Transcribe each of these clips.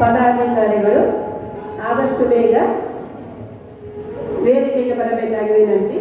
ಪದಾಧಿಕಾರಿಗಳು ಆದಷ್ಟು ಬೇಗ ವೇದಿಕೆಗೆ ಬರಬೇಕಾಗಿ ವಿನಂತಿ.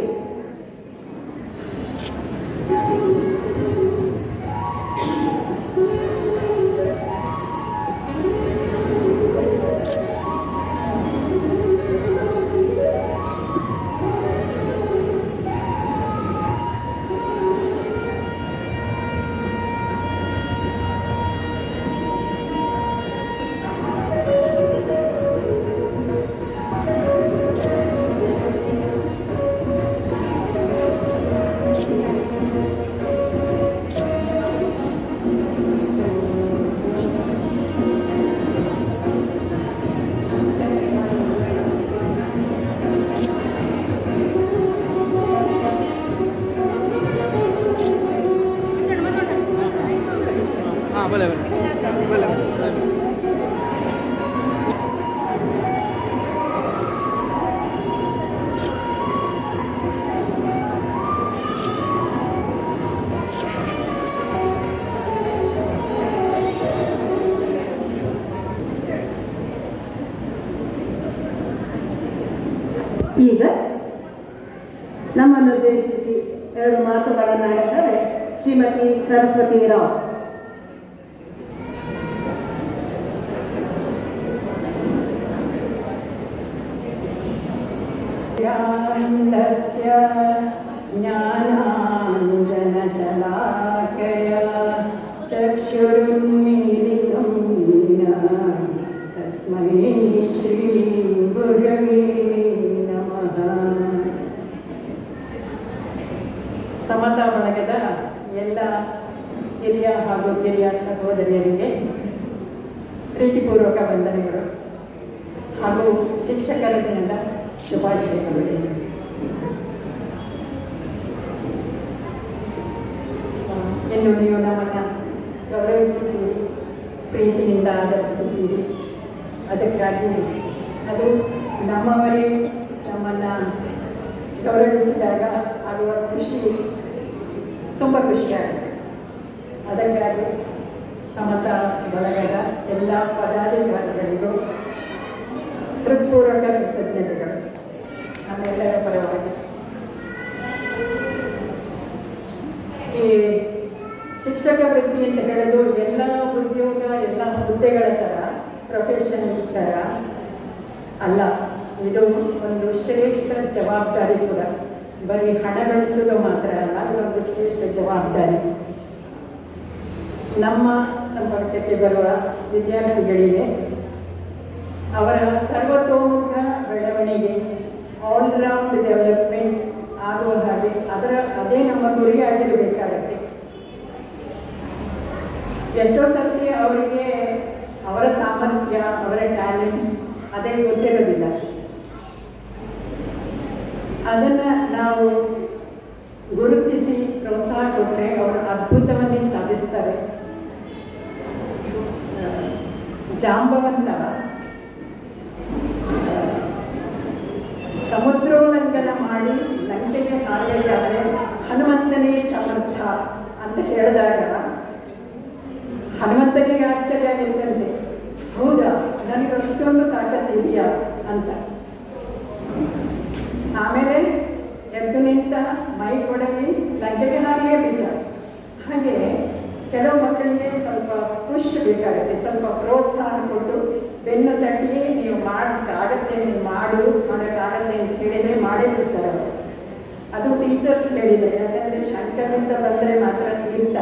ಈಗ ನಮ್ಮನ್ನು ಉದ್ದೇಶಿಸಿ ಎರಡು ಮಾತುಗಳನ್ನು ಆಡುತ್ತಾರೆ ಶ್ರೀಮತಿ ಸರಸ್ವತಿ ರಾವ್. ಜ್ಞಾನಾಂಜನಶಲಾಕಯ ಚಕ್ಷುರುನ್ಮೀಲಿತಂ ಯೇನ ತಸ್ಮೈ ಶ್ರೀ ಗುರವೇ ನಮಃ. ಸಮತಾ ಬಳಗದ ಎಲ್ಲ ಹಿರಿಯ ಹಾಗೂ ಕಿರಿಯ ಸಹೋದರಿಯರಿಗೆ ಪ್ರೀತಿಪೂರ್ವಕ ವಂದನೆಗಳು ಹಾಗೂ ಶಿಕ್ಷಕರ ದಿನದ ಶುಭಾಶಯಗಳು. ಎಂದು ನೀವು ನಮ್ಮನ್ನು ಗೌರವಿಸುತ್ತೀರಿ, ಪ್ರೀತಿಯಿಂದ ಆದರಿಸುತ್ತೀರಿ. ಅದಕ್ಕಾಗಿ ಅದು ನಮ್ಮವರೇ ನಮ್ಮನ್ನು ಗೌರವಿಸಿದಾಗ ಆಗುವ ಖುಷಿ ತುಂಬ ಖುಷಿಯಾಗುತ್ತೆ. ಅದಕ್ಕಾಗಿ ಸಮತಾ ಬಳಗದ ಎಲ್ಲ ಪದಾಧಿಕಾರಿಗಳಿಗೂ ಹೃತ್ಪೂರ್ವಕ ಕೃತಜ್ಞತೆಗಳು ನಮ್ಮೆಲ್ಲರ ಪರವಾಗಿ. ಈ ಶಿಕ್ಷಕ ವೃತ್ತಿ ಅಂತ ಹೇಳೋದು ಎಲ್ಲ ಉದ್ಯೋಗ, ಎಲ್ಲ ಹುದ್ದೆಗಳ ಥರ, ಪ್ರೊಫೆಷನ್ ಥರ ಅಲ್ಲ. ಇದು ಒಂದು ಶ್ರೇಷ್ಠ ಜವಾಬ್ದಾರಿ ಕೂಡ. ಬರೀ ಹಣ ಗಳಿಸೋದು ಮಾತ್ರ ಅಲ್ಲ, ಇದೊಂದು ಶ್ರೇಷ್ಠ ಜವಾಬ್ದಾರಿ. ನಮ್ಮ ಸಂಪರ್ಕಕ್ಕೆ ಬರುವ ವಿದ್ಯಾರ್ಥಿಗಳಿಗೆ ಅವರ ಸರ್ವತೋಮುಖ ಬೆಳವಣಿಗೆ, ಆಲ್ರೌಂಡ್ ಡೆವಲಪ್ಮೆಂಟ್ ಆಗುವ ಹಾಗೆ ಅದೇ ನಮ್ಮ ಗುರಿಯಾಗಿರಬೇಕಾಗತ್ತೆ. ಎಷ್ಟೋ ಸರ್ತಿ ಅವರಿಗೆ ಅವರ ಸಾಮರ್ಥ್ಯ, ಅವರ ಟ್ಯಾಲೆಂಟ್ಸ್ ಅದೇ ಗೊತ್ತಿರೋದಿಲ್ಲ. ಅದನ್ನು ನಾವು ಗುರುತಿಸಿ ಪ್ರೋತ್ಸಾಹ ಕೊಟ್ಟರೆ ಅವರು ಅದ್ಭುತವನ್ನೇ ಸಾಧಿಸ್ತಾರೆ. ಜಾಂಬವಂತ ಸಮುದ್ರೋಲ್ಲಂಘನ ಮಾಡಿ ಲಂಕೆಗೆ ಹಾರಬೇಕಾದರೆ ಹನುಮಂತನೇ ಸಮರ್ಥ ಅಂತ ಹೇಳಿದಾಗ ಹನುಮಂತನಿಗೆ ಆಶ್ಚರ್ಯ ಆಗಿರ್ತಂತೆ, ಹೌದಾ ನನಗೆ ಅಷ್ಟೊಂದು ತಾಕತ್ತಿದೆಯಾ ಅಂತ. ಆಮೇಲೆ ಎದ್ದು ನಿಂತ ಮೈ ಕೊಡವಿ ಲಂಕೆಗೆ ಹಾರಿಯೇ ಬಿಟ್ಟ. ಹಾಗೆ ಕೆಲವು ಮಕ್ಕಳಿಗೆ ಸ್ವಲ್ಪ ಪುಷ್ ಬೇಕಾಗುತ್ತೆ, ಸ್ವಲ್ಪ ಪ್ರೋತ್ಸಾಹ ಕೊಟ್ಟು ಬೆನ್ನು ತಟ್ಟಿ ನೀವು ಮಾಡೋಕ್ಕಾಗತ್ತೆ, ನೀವು ಮಾಡೋಕ್ಕಾಗತ್ತೆ ಅಂತ ಹೇಳಿದರೆ ಮಾಡೇ ಬಿಡ್ತಾರೆ ಅವರು. ಅದು ಟೀಚರ್ಸ್ ಹೇಳಿದರೆ, ಯಾಕಂದರೆ ಶಂಕರನಿಂದ ಬಂದರೆ ಮಾತ್ರ ತೀರ್ಥ.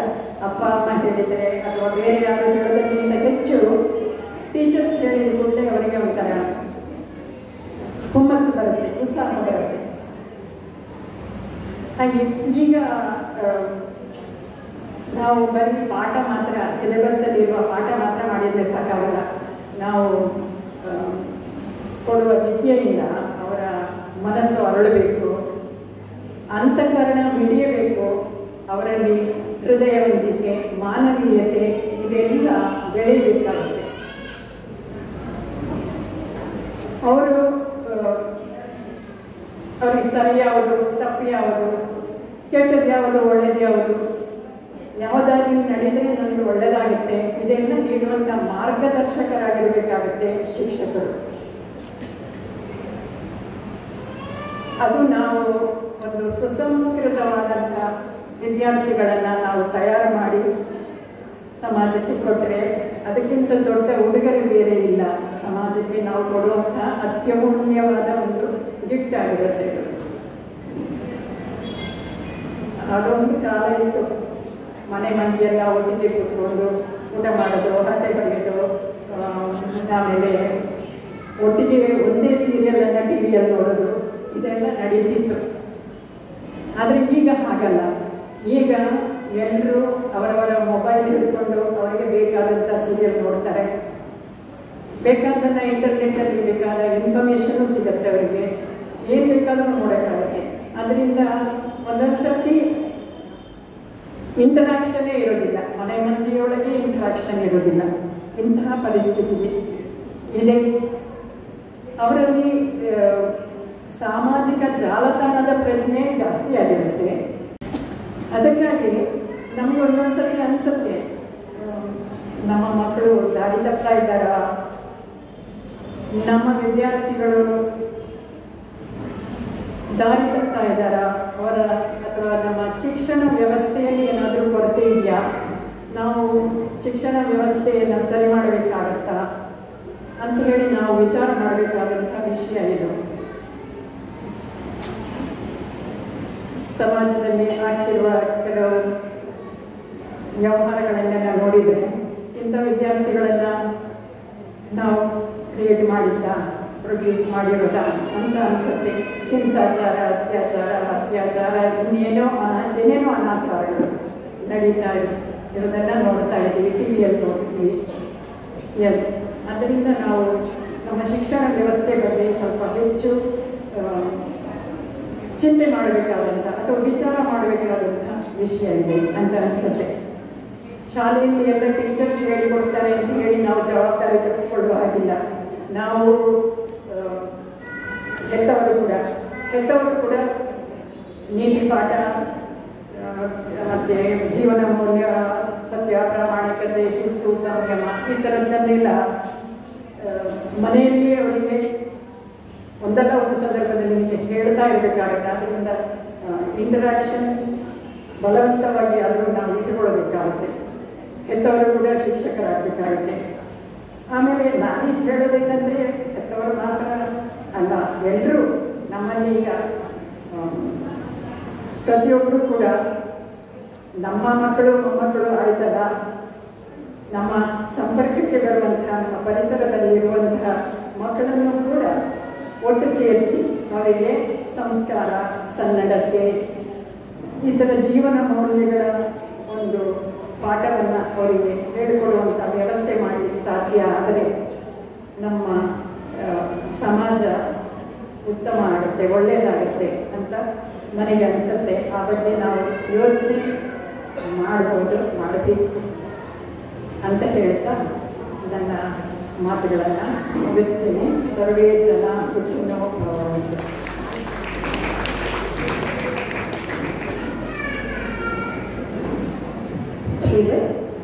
ಅಪ್ಪ ಅಮ್ಮ ಹೇಳಿದರೆ ಅಥವಾ ಬೇರೆ ಯಾರು ಹೇಳೋದಕ್ಕಿಂತ ಹೆಚ್ಚು ಟೀಚರ್ಸ್ ಹೇಳಿದ ಕೂಡಲೇ ಅವರಿಗೆ ಒಂಥರ ಹುಮ್ಮಸ್ಸು ಬರುತ್ತೆ, ಉತ್ಸಾಹ ಬರುತ್ತೆ. ಹಾಗೆ ಈಗ ನಾವು ಬರೀ ಪಾಠ ಮಾತ್ರ, ಸಿಲೆಬಸ್ಸಲ್ಲಿರುವ ಪಾಠ ಮಾತ್ರ ಮಾಡಿದರೆ ಸಾಕಾಗಲ್ಲ. ನಾವು ಕೊಡುವ ವಿದ್ಯೆಯಿಂದ ಅವರ ಮನಸ್ಸು ಅರಳಬೇಕು, ಅಂತಃಕರಣ ಮಿಡಿಯಬೇಕು, ಅವರಲ್ಲಿ ಹೃದಯವಂತಿಕೆ, ಮಾನವೀಯತೆ ಇದೆಲ್ಲ ಬೆಳೆಯಬೇಕಾಗುತ್ತೆ. ಅವ್ರಿಗೆ ಸರಿ ಯಾವುದು, ತಪ್ಪು ಯಾವುದು, ಕೆಟ್ಟದ್ದು ಯಾವುದು, ಒಳ್ಳೆಯದು ಯಾವುದು, ಯಾವ ದಾರಿಯಲ್ಲಿ ನಡೆದರೆ ನನಗೆ ಒಳ್ಳೆಯದಾಗುತ್ತೆ ಇದೆಲ್ಲ ನೀಡುವಂಥ ಮಾರ್ಗದರ್ಶಕರಾಗಿರಬೇಕಾಗುತ್ತೆ ಶಿಕ್ಷಕರು. ಅದು ನಾವು ಒಂದು ಸುಸಂಸ್ಕೃತವಾದಂಥ ವಿದ್ಯಾರ್ಥಿಗಳನ್ನು ನಾವು ತಯಾರು ಮಾಡಿ ಸಮಾಜಕ್ಕೆ ಕೊಟ್ಟರೆ ಅದಕ್ಕಿಂತ ದೊಡ್ಡ ಉಡುಗೊರೆ ಬೇರೆ ಇಲ್ಲ. ಸಮಾಜಕ್ಕೆ ನಾವು ಕೊಡುವಂಥ ಅತ್ಯಮೂಲ್ಯವಾದ ಒಂದು ಗಿಫ್ಟ್ ಆಗಿರುತ್ತೆ. ಅದೊಂದು ಕಾಲ ಇತ್ತು, ಮನೆ ಮಂದಿಯೆಲ್ಲ ಒಟ್ಟಿಗೆ ಕೂತ್ಕೊಂಡು ಊಟ ಮಾಡೋದು, ಹರಟೆ ಹೊಡೆಯೋದು, ಆಮೇಲೆ ಒಟ್ಟಿಗೆ ಒಂದೇ ಸೀರಿಯಲನ್ನು ಟಿ ವಿಯಲ್ಲಿ ನೋಡೋದು, ಇದೆಲ್ಲ ನಡೀತಿತ್ತು. ಆದರೆ ಈಗ ಹಾಗಲ್ಲ. ಈಗ ಎಲ್ಲರೂ ಅವರವರ ಮೊಬೈಲ್ ಹಿಡ್ಕೊಂಡು ಅವರಿಗೆ ಬೇಕಾದಂಥ ಸೀರಿಯಲ್ ನೋಡ್ತಾರೆ. ಬೇಕಾದನ್ನು ಇಂಟರ್ನೆಟ್ಟಲ್ಲಿ ಬೇಕಾದ ಇನ್ಫಾರ್ಮೇಷನ್ನು ಸಿಗುತ್ತೆ. ಅವರಿಗೆ ಏನು ಬೇಕಾದ್ರೂ ನೋಡೋಕ್ಕಾಗುತ್ತೆ. ಅದರಿಂದ ಒಂದೊಂದು ಸರ್ತಿ ಇಂಟರಾಕ್ಷನ್ನೇ ಇರೋದಿಲ್ಲ, ಮನೆ ಮಂದಿಯೊಳಗೆ ಇಂಟರಾಕ್ಷನ್ ಇರೋದಿಲ್ಲ. ಇಂತಹ ಪರಿಸ್ಥಿತಿ ಇದೆ. ಅವರಲ್ಲಿ ಸಾಮಾಜಿಕ ಜಾಲತಾಣದ ಪ್ರಜ್ಞೆ ಜಾಸ್ತಿ ಆಗಿರುತ್ತೆ. ಅದಕ್ಕಾಗಿ ನಮಗೆ ಒಂದೊಂದ್ಸತಿ ಅನಿಸುತ್ತೆ, ನಮ್ಮ ಮಕ್ಕಳು ದಾರಿ ತಪ್ತಾ ಇದ್ದಾರಾ, ನಮ್ಮ ವಿದ್ಯಾರ್ಥಿಗಳು ದಾರಿ ತಪ್ತಾ ಇದ್ದಾರಾ, ಅವರ ಅಥವಾ ನಮ್ಮ ಶಿಕ್ಷಣ ವ್ಯವಸ್ಥೆಯಲ್ಲಿ ಏನಾದರೂ ಕೊರತೆ ಇದೆಯಾ, ನಾವು ಶಿಕ್ಷಣ ವ್ಯವಸ್ಥೆಯನ್ನು ಸರಿ ಮಾಡಬೇಕಾಗತ್ತಾ ಅಂತ ಹೇಳಿ ನಾವು ವಿಚಾರ ಮಾಡಬೇಕಾದಂಥ ವಿಷಯ ಇದು. ಸಮಾಜದಲ್ಲಿ ಆಗ್ತಿರುವ ಕೆಲವು ವ್ಯವಹಾರಗಳನ್ನೆಲ್ಲ ನೋಡಿದರೆ ಇಂಥ ವಿದ್ಯಾರ್ಥಿಗಳನ್ನು ನಾವು ಕ್ರಿಯೇಟ್ ಮಾಡಿದ್ದ, ಪ್ರೊಡ್ಯೂಸ್ ಮಾಡಿರೋದ ಅಂತ ಅನಿಸುತ್ತೆ. ಹಿಂಸಾಚಾರ, ಅತ್ಯಾಚಾರ ಏನೇನೋ ಅನಾಚಾರಗಳು ನಡೀತಾ ಇರೋದನ್ನು ನೋಡ್ತಾ ಇದ್ದೀವಿ, ಟಿ ವಿಯಲ್ಲಿ ನೋಡ್ತೀವಿ. ಅದರಿಂದ ನಾವು ನಮ್ಮ ಶಿಕ್ಷಣ ವ್ಯವಸ್ಥೆ ಬಗ್ಗೆ ಸ್ವಲ್ಪ ಹೆಚ್ಚು ಚಿಂತೆ ಮಾಡಬೇಕಾದಂಥ ಅಥವಾ ವಿಚಾರ ಮಾಡಬೇಕಾದಂಥ ವಿಷಯ ಇದೆ ಅಂತ ಅನಿಸುತ್ತೆ. ಶಾಲೆಯಲ್ಲಿ ಎಲ್ಲ ಟೀಚರ್ಸ್ ಹೇಳಿಕೊಡ್ತಾರೆ ಅಂತ ಹೇಳಿ ನಾವು ಜವಾಬ್ದಾರಿ ತಪ್ಪಿಸ್ಕೊಳ್ಳುವ ಹಾಗಿಲ್ಲ. ನಾವು ಹೆತ್ತವರು ಕೂಡ ನೀತಿ ಪಾಠ ಮತ್ತು ಜೀವನ ಮೌಲ್ಯ, ಸತ್ಯ, ಪ್ರಾಮಾಣಿಕತೆ, ಶಿಸ್ತು, ಸಂಯಮ ಈ ಥರದ್ದನ್ನೆಲ್ಲ ಮನೆಯಲ್ಲಿಯೇ ಅವರಿಗೆ ಒಂದಲ್ಲ ಒಂದು ಸಂದರ್ಭದಲ್ಲಿ ಹೇಳ್ತಾ ಇರಬೇಕಾಗುತ್ತೆ. ಅದರಿಂದ ಇಂಟರಾಕ್ಷನ್ ಬಲವಂತವಾಗಿ ಅದನ್ನು ನಾವು ಇಟ್ಟುಕೊಳ್ಳಬೇಕಾಗುತ್ತೆ. ಹೆತ್ತವರು ಕೂಡ ಶಿಕ್ಷಕರಾಗಬೇಕಾಗುತ್ತೆ. ಆಮೇಲೆ ನಾನೀಗ ಹೇಳೋದೇನೆಂದರೆ, ಹೆತ್ತವರು ಮಾತ್ರ ಅಲ್ಲ, ಎಲ್ಲರೂ ನಮ್ಮಲ್ಲಿ ಈಗ ಪ್ರತಿಯೊಬ್ಬರು ಕೂಡ ನಮ್ಮ ಮಕ್ಕಳು ಮೊಮ್ಮಕ್ಕಳು ಆಯ್ತಲ್ಲ, ನಮ್ಮ ಸಂಪರ್ಕಕ್ಕೆ ಬರುವಂತಹ, ನಮ್ಮ ಪರಿಸರದಲ್ಲಿರುವಂತಹ ಮಕ್ಕಳನ್ನು ಕೂಡ ಒಟ್ಟು ಸೇರಿಸಿ ಅವರಿಗೆ ಸಂಸ್ಕಾರ, ಸನ್ನಡತೆ, ಈ ಥರ ಜೀವನ ಮೌಲ್ಯಗಳ ಒಂದು ಪಾಠವನ್ನು ಅವರಿಗೆ ಹೇಳಿಕೊಡುವಂಥ ವ್ಯವಸ್ಥೆ ಮಾಡಲಿಕ್ಕೆ ಸಾಧ್ಯ ಆದರೆ ನಮ್ಮ ಸಮಾಜ ಉತ್ತಮ ಆಗುತ್ತೆ, ಒಳ್ಳೆಯದಾಗುತ್ತೆ ಅಂತ ನನಗೆ ಅನಿಸುತ್ತೆ. ಆ ಬಗ್ಗೆ ನಾವು ಯೋಚನೆ ಮಾಡಬೇಕು ಅಂತ ಹೇಳ್ತಾ ನನ್ನ ಮಾತುಗಳನ್ನು ಮುಗಿಸ್ತೀನಿ. ಸರ್ವೇ ಜನ ಸುಖಿನೋ ಭವಂತು. ಈಗ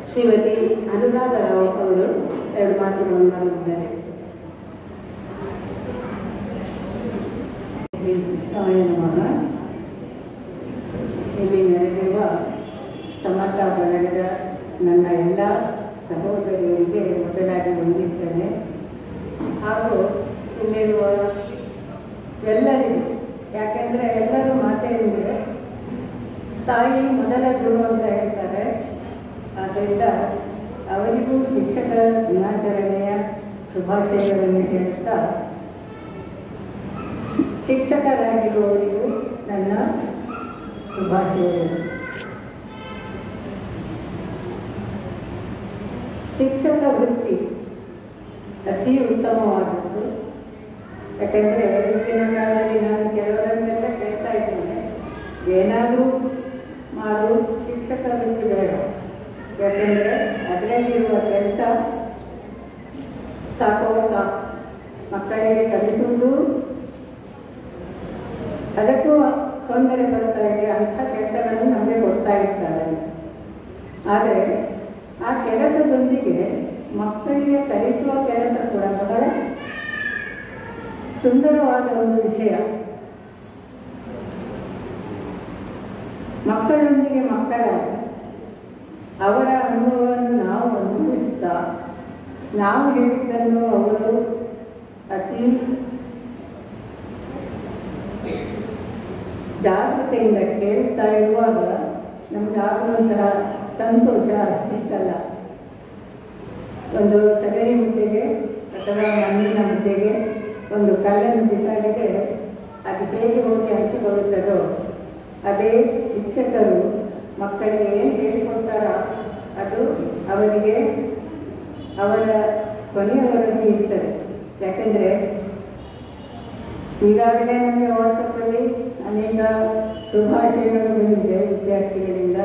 ಶ್ರೀಮತಿ ಅನುರಾಧ ರಾವ್ ಅವರು 2 ಮಾತುಗಳನ್ನು ಮಾಡಿದ್ದಾರೆ. ಇಲ್ಲಿ ನಡೆದಿರುವ ಸಮರ್ಥ ಬಳಗದ ನನ್ನ ಎಲ್ಲ ಸಹೋದರಿಯರಿಗೆ ಮೊದಲಾಗಿ ವಂದಿಸ್ತೇನೆ. ಹಾಗೂ ಇಲ್ಲಿರುವ ಎಲ್ಲರಿಗೂ, ಯಾಕೆಂದರೆ ಎಲ್ಲರೂ ಮಾತೆಂದರೆ ತಾಯಿ ಮೊದಲ ಗುರು ಅಂತ ಹೇಳ್ತಾರೆ. ಆದ್ದರಿಂದ ಅವರಿಗೂ ಶಿಕ್ಷಕ ದಿನಾಚರಣೆಯ ಶುಭಾಶಯಗಳನ್ನು ಹೇಳ್ತಾ, ಶಿಕ್ಷಕರಾಗಿರುವವರಿಗೂ ನನ್ನ ಶುಭಾಶಯಗಳು. ಶಿಕ್ಷಕ ವೃತ್ತಿ ಅತಿ ಉತ್ತಮವಾದದ್ದು. ಯಾಕೆಂದರೆ ಈಗಿನ ಕಾಲದಲ್ಲಿ ನಾನು ಕೆಲವರನ್ನೆಲ್ಲ ಕೇಳ್ತಾ ಇದ್ದೇನೆ, ಏನಾದರೂ ಮಾಡು, ಶಿಕ್ಷಕ ವೃತ್ತಿ ಬೇಡ. ಯಾಕೆಂದರೆ ಅದರಲ್ಲಿರುವ ಕೆಲಸ ಸಾಕು, ಮಕ್ಕಳಿಗೆ ಕಲಿಸುವುದು ಅದಕ್ಕೂ ತೊಂದರೆ ಬರ್ತಾ ಇದೆ. ಅಂಥ ಕೆಲಸಗಳನ್ನು ನಮಗೆ ಕೊಡ್ತಾ ಇರ್ತಾರೆ. ಆದರೆ ಆ ಕೆಲಸದೊಂದಿಗೆ ಮಕ್ಕಳಿಗೆ ಕಲಿಸುವ ಕೆಲಸ ಕೂಡ ಬಹಳ ಸುಂದರವಾದ ಒಂದು ವಿಷಯ. ಮಕ್ಕಳೊಂದಿಗೆ ಮಕ್ಕಳಾಗಿ ಅವರ ಅನುಭವವನ್ನು ನಾವು ಅನುಭವಿಸುತ್ತಾ ನಾವು ಹೇಳಿದ್ದನ್ನು ಅವರು ಅತಿ ಜಾಗೃತೆಯಿಂದ ಕೇಳುತ್ತಾ ಇರುವಾಗ ನಮಗಾಗುವಂತಹ ಸಂತೋಷ ಅಷ್ಟಿಷ್ಟಲ್ಲ. ಒಂದು ಸಗಣಿ ಮುದ್ದೆಗೆ ಅಥವಾ ಮಣ್ಣಿನ ಮುದ್ದೆಗೆ ಒಂದು ಕಲ್ಲನ್ನು ಬಿಸಾಡಿದರೆ ಅದು ಹೇಗೆ ಹೋಗಿ ಹಂಚಿಕೊಳ್ಳುತ್ತದೋ ಅದೇ ಶಿಕ್ಷಕರು ಮಕ್ಕಳಿಗೆ ಏನು ಹೇಳಿಕೊಡ್ತಾರೋ ಅದು ಅವರಿಗೆ ಅವರ ಕೊನೆಯವರೆಗೂ ಇರ್ತದೆ. ಯಾಕೆಂದರೆ ಈಗಾಗಲೇ ನಮಗೆ ವಾಟ್ಸಪ್ಪಲ್ಲಿ ಅನೇಕ ಶುಭಾಶಯಗಳು ಬಂದಿದೆ ವಿದ್ಯಾರ್ಥಿಗಳಿಂದ.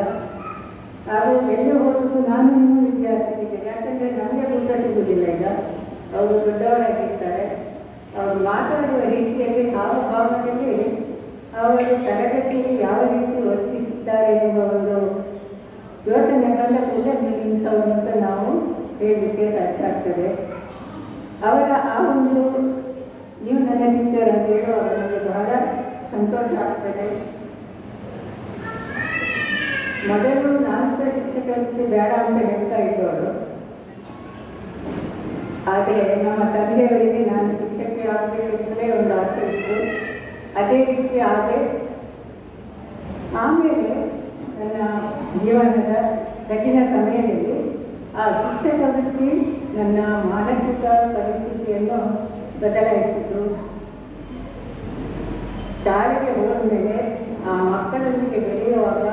ಹಾಗೂ ಎಲ್ಲಿ ಹೋದರೂ ನಾನು ಇನ್ನೂ ವಿದ್ಯಾರ್ಥಿಗಳಿಗೆ, ಯಾಕೆಂದರೆ ನಮಗೆ ಊಟ ಸಿಗುವುದಿಲ್ಲ. ಈಗ ಅವರು ದೊಡ್ಡವರಾಗಿರ್ತಾರೆ, ಅವರು ಮಾತಾಡುವ ರೀತಿಯಲ್ಲಿ ಹಾವಭಾವದಲ್ಲಿ ಅವರು ತರಗತಿಯಲ್ಲಿ ಯಾವ ರೀತಿ ವರ್ತಿಸುತ್ತಾರೆ ಎಂಬ ಒಂದು ಯೋಚನೆ ಬಂದ ಕೂಡಲೇ ಇಂಥವರು ಅಂತ ನಾವು ಹೇಳಲಿಕ್ಕೆ ಸಾಧ್ಯ ಆಗ್ತದೆ. ಅವರ ಆ ಒಂದು ನೀವು ನನ್ನ ಟೀಚರ್ ಅಂತ ಹೇಳುವಾಗ ನನಗೆ ಬಹಳ ಸಂತೋಷ ಆಗ್ತದೆ. ಮೊದಲು ನಾನು ಸಹ ಶಿಕ್ಷಕರಿಗೆ ಬೇಡ ಅಂತ ಹೇಳ್ತಾ ಇದ್ದವರು, ಆದರೆ ನಮ್ಮ ತಂದೆಯವರಿಗೆ ನಾನು ಶಿಕ್ಷಕಿ ಆಗಬೇಕೆಂದರೆ ಒಂದು ಆಸೆ ಇತ್ತು. ಅದೇ ರೀತಿ ಆಗಿ ಆಮೇಲೆ ನನ್ನ ಜೀವನದ ಕಠಿಣ ಸಮಯದಲ್ಲಿ ಆ ಶಿಕ್ಷಕ ವೃತ್ತಿ ನನ್ನ ಮಾನಸಿಕ ಪರಿಸ್ಥಿತಿಯನ್ನು ಬದಲಾಯಿಸಿತು. ಶಾಲೆಗೆ ಹೋದ ಮೇಲೆ ಆ ಮಕ್ಕಳೊಂದಿಗೆ ಬೆಳೆಯುವಾಗ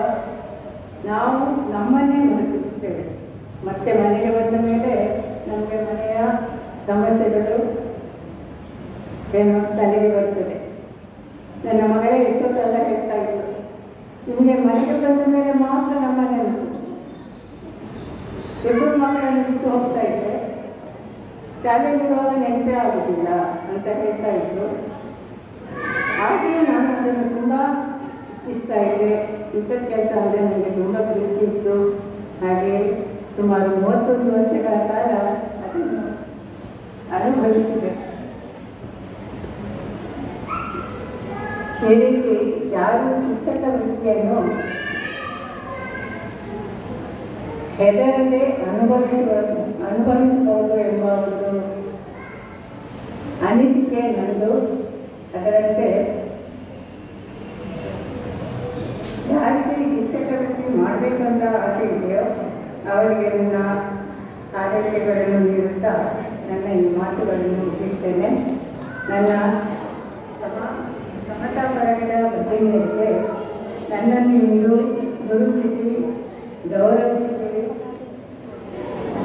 ನಾವು ನಮ್ಮನ್ನೇ ಮರೆತಿರ್ತೇವೆ. ಮತ್ತೆ ಮನೆಗೆ ಬಂದ ಮೇಲೆ ನಮಗೆ ಮನೆಯ ಸಮಸ್ಯೆಗಳು ಏನು ತಲೆಗೆ ಬರ್ತದೆ. ನನ್ನ ಮಗಳೇ ಎಷ್ಟೋ ಸಲ ಹೇಳ್ತಾ ಇತ್ತು, ನಿಮಗೆ ಮನೆಗೆ ಬಂದ ಮೇಲೆ ಮಾತ್ರ ನಮ್ಮನೆ ಇಬ್ಬರು ಮಕ್ಕಳನ್ನು ಬಿಟ್ಟು ಹೋಗ್ತಾ ಇದ್ದೆ, ಶಾಲೆಗಿರುವಾಗ ನೆನಪೇ ಆಗುತ್ತಿಲ್ಲ ಅಂತ ಹೇಳ್ತಾ ಇದ್ರು. ಹಾಗೆಯೇ ನಾನು ಅದನ್ನು ತುಂಬ ಇಚ್ಛಿಸ್ತಾ ಇದ್ದೆ. ಟೀಚರ್ ಕೆಲಸ ಅಂದರೆ ನನಗೆ ತುಂಬ ಪ್ರೀತಿ ಇತ್ತು. ಹಾಗೆ ಸುಮಾರು 31 ವರ್ಷಗಳ ಕಾಲ ಅದನ್ನು ಅನುಭವಿಸಿದೆ. ಈ ರೀತಿ ಯಾರು ಶಿಕ್ಷಕ ವೃತ್ತಿಯನ್ನು ಹೆದರದೆ ಅನುಭವಿಸಬಹುದು ಎಂಬ ಒಂದು ಅನಿಸಿಕೆ ನನ್ನದು. ಅದರಂತೆ ಯಾರಿಗೆ ಶಿಕ್ಷಕ ವೃತ್ತಿ ಮಾಡಬೇಕಂತ ಆಸೆ ಇದೆಯೋ ಅವರಿಗೆ ನನ್ನ ಆರೈಕೆಗಳನ್ನು ನೀಡುತ್ತಾ ನನ್ನ ಈ ಮಾತುಗಳನ್ನು ಮುಗಿಸ್ತೇನೆ. ನನ್ನ ಸಮತಾ ಪರಗಳ ಬುದ್ಧಿಮೇರೆಗೆ ನನ್ನನ್ನು ಇಂದು ಗುರುತಿಸಿ ಗೌರವಿಸಿದ್ದೀರಿ.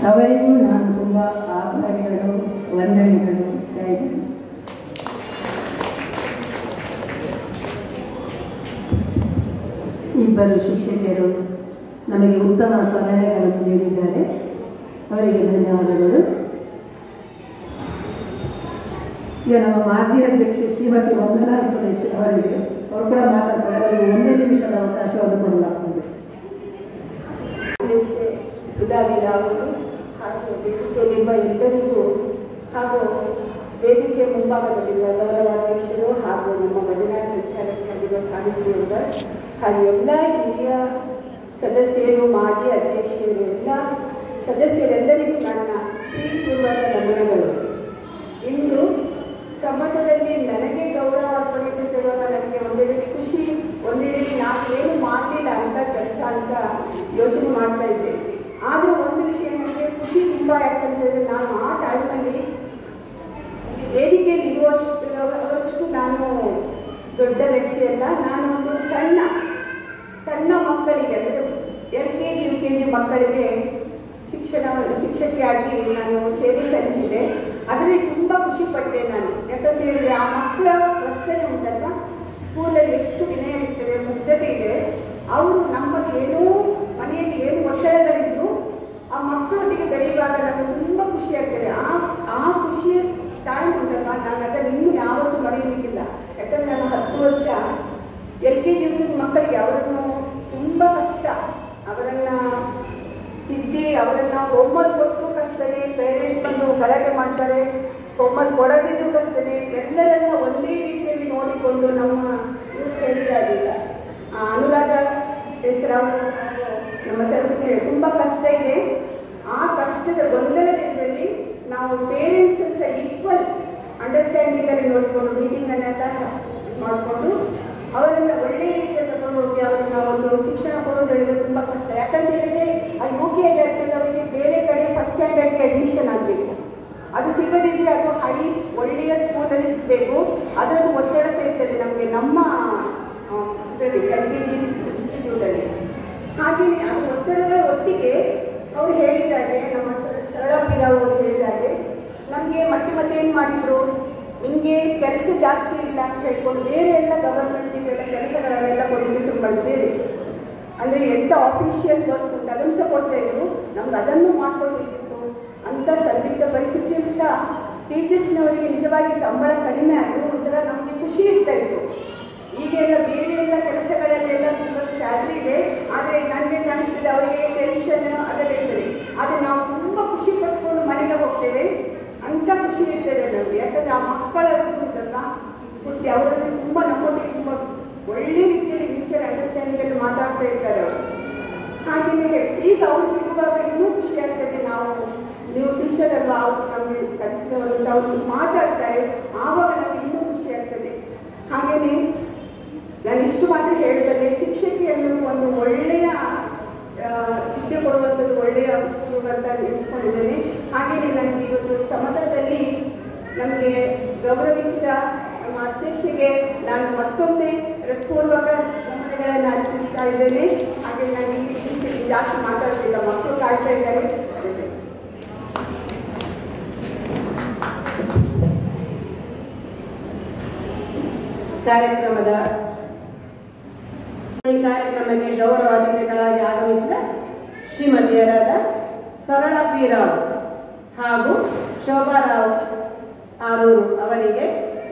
ಅವರಿಗೂ ನಾನು ತುಂಬ ಆಭಾರಿಗಳು, ವಂದನೆಗಳು. ಇಬ್ಬರು ಶಿಕ್ಷಕಿಯರು ನಮಗೆ ಉತ್ತಮ ಸಲಹೆಗಳನ್ನು ನೀಡಿದ್ದಾರೆ, ಅವರಿಗೆ ಧನ್ಯವಾದಗಳು. ಈಗ ನಮ್ಮ ಮಾಜಿ ಅಧ್ಯಕ್ಷೆ ಶ್ರೀಮತಿ ವಂದನಾ ಸುರೇಶ್ ಅವರಿಗೆ ಅವರು ಕೂಡ ಮಾತಾಡ್ತಾರೆ. ಅವರಿಗೆ 1 ನಿಮಿಷದ ಅವಕಾಶವನ್ನು ಕೊಡಲಾಗುತ್ತದೆ. ಅಧ್ಯಕ್ಷೆ ಸುಧಾವಿಲ್ಲ ಅವರು ಹಾಗೂ ವೇದಿಕೆಯಲ್ಲಿರುವ ಎಲ್ಲರಿಗೂ ಹಾಗೂ ವೇದಿಕೆ ಮುಂಭಾಗದಲ್ಲಿರುವ ಗೌರವಾಧ್ಯಕ್ಷರು ಹಾಗೂ ನಮ್ಮ ಭಜನಾ ಸಂಚಾಲಕರಾಗಿರುವ ಸಾವಿತ್ರಿಯವರ ಹಾಗೂ ಎಲ್ಲ ಹಿರಿಯ ಸದಸ್ಯರು, ಮಾಜಿ ಅಧ್ಯಕ್ಷರು, ಎಲ್ಲ ಸದಸ್ಯರೆಲ್ಲರಿಗೂ ನನ್ನ ಪ್ರೀತಿಪೂರ್ವಕ ನಮನಗಳು. ಇಂದು ಸಮಾಜದಲ್ಲಿ ನನಗೆ ಗೌರವ ಪಡೆಯುತ್ತಿರುವಾಗ ನನಗೆ ಒಂದೆಡೆ ಖುಷಿ, ಒಂದೆಡೆ ನಾನು ಏನು ಮಾಡಲಿಲ್ಲ ಅಂತ ಕೆಲಸ ಅಂತ ಯೋಚನೆ ಮಾಡ್ತಾ ಇದ್ದೆ. ಆದರೂ ಒಂದು ವಿಷಯ ನನಗೆ ಖುಷಿ ತುಂಬ, ಯಾಕಂತೇಳಿದ್ರೆ ನಾನು ಆ ಟೈಮಲ್ಲಿ ವೇದಿಕೆಯಲ್ಲಿ ಇರುವಷ್ಟು ನಾನು ದೊಡ್ಡ ವ್ಯಕ್ತಿಯಲ್ಲ. ನಾನೊಂದು ಸಣ್ಣ ಮಕ್ಕಳಿಗೆ ಅಂದರೆ LKG UKG ಮಕ್ಕಳಿಗೆ ಶಿಕ್ಷಕಿಯಾಗಿ ನಾನು ಸೇವೆ ಸಲ್ಲಿಸಿದೆ. ಅದರಲ್ಲಿ ತುಂಬ ಖುಷಿಪಟ್ಟೆ ನಾನು. ಯಾಕಂತ ಹೇಳಿದರೆ ಆ ಮಕ್ಕಳ ವರ್ತನೆ ಉಂಟಲ್ಲ, ಸ್ಕೂಲಲ್ಲಿ ಎಷ್ಟು ವಿನಯ ಇರ್ತದೆ, ಮುಗ್ಧತೆ ಇದೆ. ಅವರು ನಮ್ಮಲ್ಲಿ ಏನೋ ಮನೆಯಲ್ಲಿ ಏನು ಒತ್ತಡಗಳಿದ್ರು ಆ ಮಕ್ಕಳೊಟ್ಟಿಗೆ ಬೆಳೆಯುವಾಗ ನನಗೆ ತುಂಬ ಖುಷಿ ಆಗ್ತದೆ. ಆ ಖುಷಿಯ ಟೈಮ್ ಉಂಟಲ್ಲ, ನಾನು ಅದನ್ನು ಇನ್ನೂ ಯಾವತ್ತೂ ಮರೆಯಲಿಕ್ಕಿಲ್ಲ. ಯಾಕಂದರೆ ನಾನು 10 ವರ್ಷ LKG UKG ಮಕ್ಕಳಿಗೆ ಅವರನ್ನು ತುಂಬ ಕಷ್ಟ, ಅವರನ್ನು ಅವರನ್ನು ಹೋಮ್ವರ್ಕ್ ಕೊಟ್ಟರು ಕಷ್ಟನೇ, ಪೇರೆಂಟ್ಸ್ ಬಂದು ಗಲಾಟೆ ಮಾಡ್ತಾರೆ, ಹೋಮ್ವರ್ಕ್ ಕೊಡೋದಿದ್ರು ಕಷ್ಟನೇ, ಎಲ್ಲರನ್ನ ಒಂದೇ ರೀತಿಯಲ್ಲಿ ನೋಡಿಕೊಂಡು ನಮ್ಮ ಹೇಳಿದಾಗಿಲ್ಲ. ಅನುರಾಧ ಹೆಸರಾವ್ ನಮ್ಮ ಸರಸ್ವತಿ ತುಂಬ ಕಷ್ಟ ಇದೆ. ಆ ಕಷ್ಟದ ಗೊಂದಲದಲ್ಲಿ ನಾವು ಪೇರೆಂಟ್ಸ್ ಸಹ ಈಕ್ವಲ್ ಅಂಡರ್ಸ್ಟ್ಯಾಂಡಿಂಗಲ್ಲಿ ನೋಡಿಕೊಂಡು ಮೀಟಿಂಗನ್ನು ಸಹ ಮಾಡಿಕೊಂಡು ಅವರನ್ನು ಒಳ್ಳೆಯ ರೀತಿಯಲ್ಲಿ ತಗೊಂಡು ಹೋಗಿ ಅವರನ್ನು ಒಂದು ಶಿಕ್ಷಣ ಕೊಡೋದು ಹೇಳಿದ್ರೆ ತುಂಬ ಕಷ್ಟ. ಯಾಕಂತ ಹೇಳಿದರೆ ಅದು UKG ಆದಮೇಲೆ ಅವರಿಗೆ ಬೇರೆ ಕಡೆ ಫಸ್ಟ್ ಸ್ಟ್ಯಾಂಡರ್ಡ್ಗೆ ಅಡ್ಮಿಷನ್ ಆಗಬೇಕು. ಅದು ಸಿಗದಿದ್ದರೆ ಅದು ಒಳ್ಳೆಯ ಸ್ಕೂಲಲ್ಲಿ ಸಿಗಬೇಕು. ಅದರದ್ದು ಒತ್ತಡ ಸೇರ್ತದೆ ನಮಗೆ ನಮ್ಮ LKG ಇನ್ಸ್ಟಿಟ್ಯೂಟಲ್ಲಿ. ಹಾಗೆಯೇ ಆ ಒತ್ತಡಗಳ ಒಟ್ಟಿಗೆ ಅವರು ಹೇಳಿದಾಗೆ, ನಮ್ಮ ಸರಳ ಪೀರಾವ್ ಅವರು ಹೇಳಿದಾಗೆ, ನಮಗೆ ಮತ್ತೆ ಏನು ಮಾಡಿದರು, ನಿಮಗೆ ಕೆಲಸ ಜಾಸ್ತಿ ಇಲ್ಲ ಅಂತ ಹೇಳ್ಕೊಂಡು ಬೇರೆ ಎಲ್ಲ ಗವರ್ಮೆಂಟಿಗೆಲ್ಲ ಕೆಲಸಗಳನ್ನೆಲ್ಲ ಕೊಡಲಿಕ್ಕೆ ಶುರು ಮಾಡಿದ್ರು. ಬೇರೆ ಅಂದರೆ ಎಂಥ ಆಫೀಷಿಯಲ್ ವರ್ಕ್ ಉಂಟು ಅದನ್ನು ಸಹ ಕೊಡ್ತಾ ಇದ್ರು, ನಮ್ಗೆ ಅದನ್ನು ಮಾಡ್ಕೊಳ್ಬೇಕಿತ್ತು. ಅಂಥ ಸಂದಿಗ್ಧ ಪರಿಸ್ಥಿತಿಯಲ್ಲಿ ಸಹ ಟೀಚರ್ಸ್ನವರಿಗೆ ನಿಜವಾಗಿ ಸಂಬಳ ಕಡಿಮೆ ಆದರೂ ಒಂಥರ ನಮಗೆ ಖುಷಿ ಇರ್ತಾ ಇತ್ತು. ಈಗೆಲ್ಲ ಬೇರೆ ಎಲ್ಲ ಕೆಲಸಗಳಲ್ಲೆಲ್ಲ ತುಂಬ ಸ್ಯಾಲ್ರಿ ಇದೆ, ಆದರೆ ನನಗೆ ಕಾಣಿಸ್ತಿದೆ ಅವರಿಗೆ ಟೆನ್ಷನ್ ಅದೆಲ್ಲ ಇರ್ತದೆ. ಆದರೆ ನಾವು ತುಂಬ ಖುಷಿ ಪಟ್ಕೊಂಡು ಮನೆಗೆ ಹೋಗ್ತೇವೆ, ಅಂಥ ಖುಷಿ ಇರ್ತದೆ ನಮಗೆ. ಯಾಕಂದರೆ ಆ ಮಕ್ಕಳ ಉಂಟಲ್ಲ ಬುದ್ಧಿ ಅವರಲ್ಲಿ ತುಂಬ ನಮ್ಮೊಟ್ಟಿಗೆ ತುಂಬ ಒಳ್ಳೆ ರೀತಿಯಲ್ಲಿ ಮ್ಯೂಚುವಲ್ ಅಂಡರ್ಸ್ಟ್ಯಾಂಡಿಂಗಲ್ಲಿ ಮಾತಾಡ್ತಾ ಇರ್ತಾರೆ ಅವರು. ಹಾಗೆಯೇ ಹೇಳಿ ಈಗ ಅವರು ಸಿಗುವಾಗ ಇನ್ನೂ ಖುಷಿ ಆಗ್ತದೆ. ನೀವು ಟೀಚರ್ ಅಲ್ವಾ, ಅವರು ನಮಗೆ ಕಲಿಸಿದವರು ಅಂತ ಅವರು ಮಾತಾಡ್ತಾರೆ, ಆವಾಗ ನಮಗೆ ಇನ್ನೂ ಖುಷಿ ಆಗ್ತದೆ. ಹಾಗೆಯೇ ನಾನು ಇಷ್ಟು ಮಾತ್ರ ಹೇಳಬಲ್ಲೆ, ಶಿಕ್ಷಕಿ ಅನ್ನೋದು ಒಂದು ಒಳ್ಳೆಯ ವಿದ್ಯೆ ಕೊಡುವಂಥದ್ದು ಒಳ್ಳೆಯ ಅಂತ ಎಣಿಸ್ಕೊಂಡಿದ್ದೇನೆ. ಹಾಗೆಯೇ ನನಗೆ ಇವತ್ತು ಸಮತಲದಲ್ಲಿ ನಮಗೆ ಗೌರವಿಸಿದ ನಮ್ಮ ಅಧ್ಯಕ್ಷೆಗೆ ನಾನು ಮತ್ತೊಮ್ಮೆ ಹೃತ್ಪೂರ್ವಕ ವಂದನೆಗಳನ್ನು ಅರ್ಪಿಸ್ತಾ ಇದ್ದೇನೆ. ಹಾಗೆ ನಾನು ಈ ಜಾಸ್ತಿ ಮಾತಾಡ್ತಿಲ್ಲ, ಮಕ್ಕಳು ಕಾಡ್ತಾ ಇದ್ದಾರೆ. ಈ ಕಾರ್ಯಕ್ರಮಕ್ಕೆ ಗೌರವ ಅತಿಥಿಗಳಾಗಿ ಆಗಮಿಸಿದ ಶ್ರೀಮತಿಯರಾದ ಸರಳ ಪೀರಾವ್ ಹಾಗೂ ಶೋಭಾರಾವ್ ಆರೂರು ಅವರಿಗೆ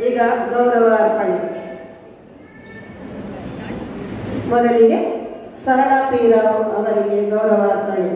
ಈಗ ಗೌರವ ಅರ್ಪಣೆ. ಮೊದಲಿಗೆ ಸರಳ ಪೀರಾವ್ ಅವರಿಗೆ ಗೌರವ ಅರ್ಪಣೆ.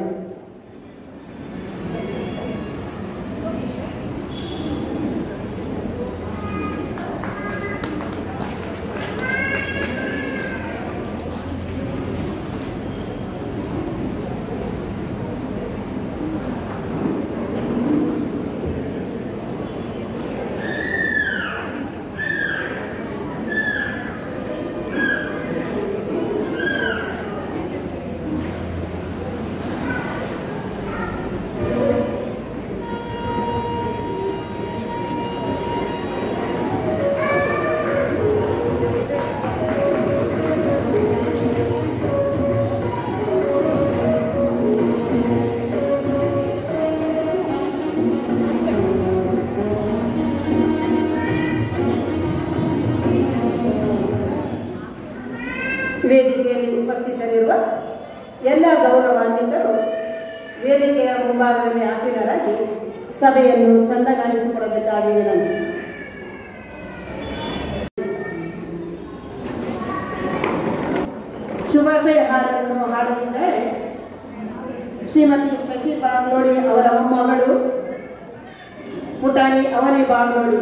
ವೇದಿಕೆಯಲ್ಲಿ ಉಪಸ್ಥಿತರಿರುವ ಎಲ್ಲ ಗೌರವಾನ್ವಿತರು ವೇದಿಕೆಯ ಮುಂಭಾಗದಲ್ಲಿ ಆಸೀನರಾಗಿ ಸಭೆಯನ್ನು ಚಂದಗಾಣಿಸಿಕೊಡಬೇಕಾಗಿ ವಿನಂತಿ. ಶುಭಾಶಯ ಹಾಡನ್ನು ಹಾಡಲಿದ್ದಾಳೆ ಶ್ರೀಮತಿ ಶಶಿ ಬಾಗ್ಲೋಡಿ ಅವರ ಮೊಮ್ಮಗಳು ಪುಟಾಣಿ Avani Baglodi.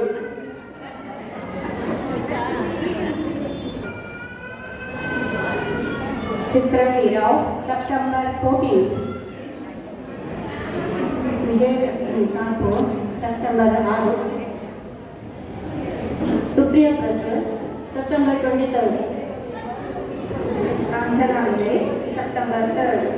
Chitra Peerav September 14. Vijay Kanpur September 6. Supriya Prajwal September 23. Kanchana Vijay September 3.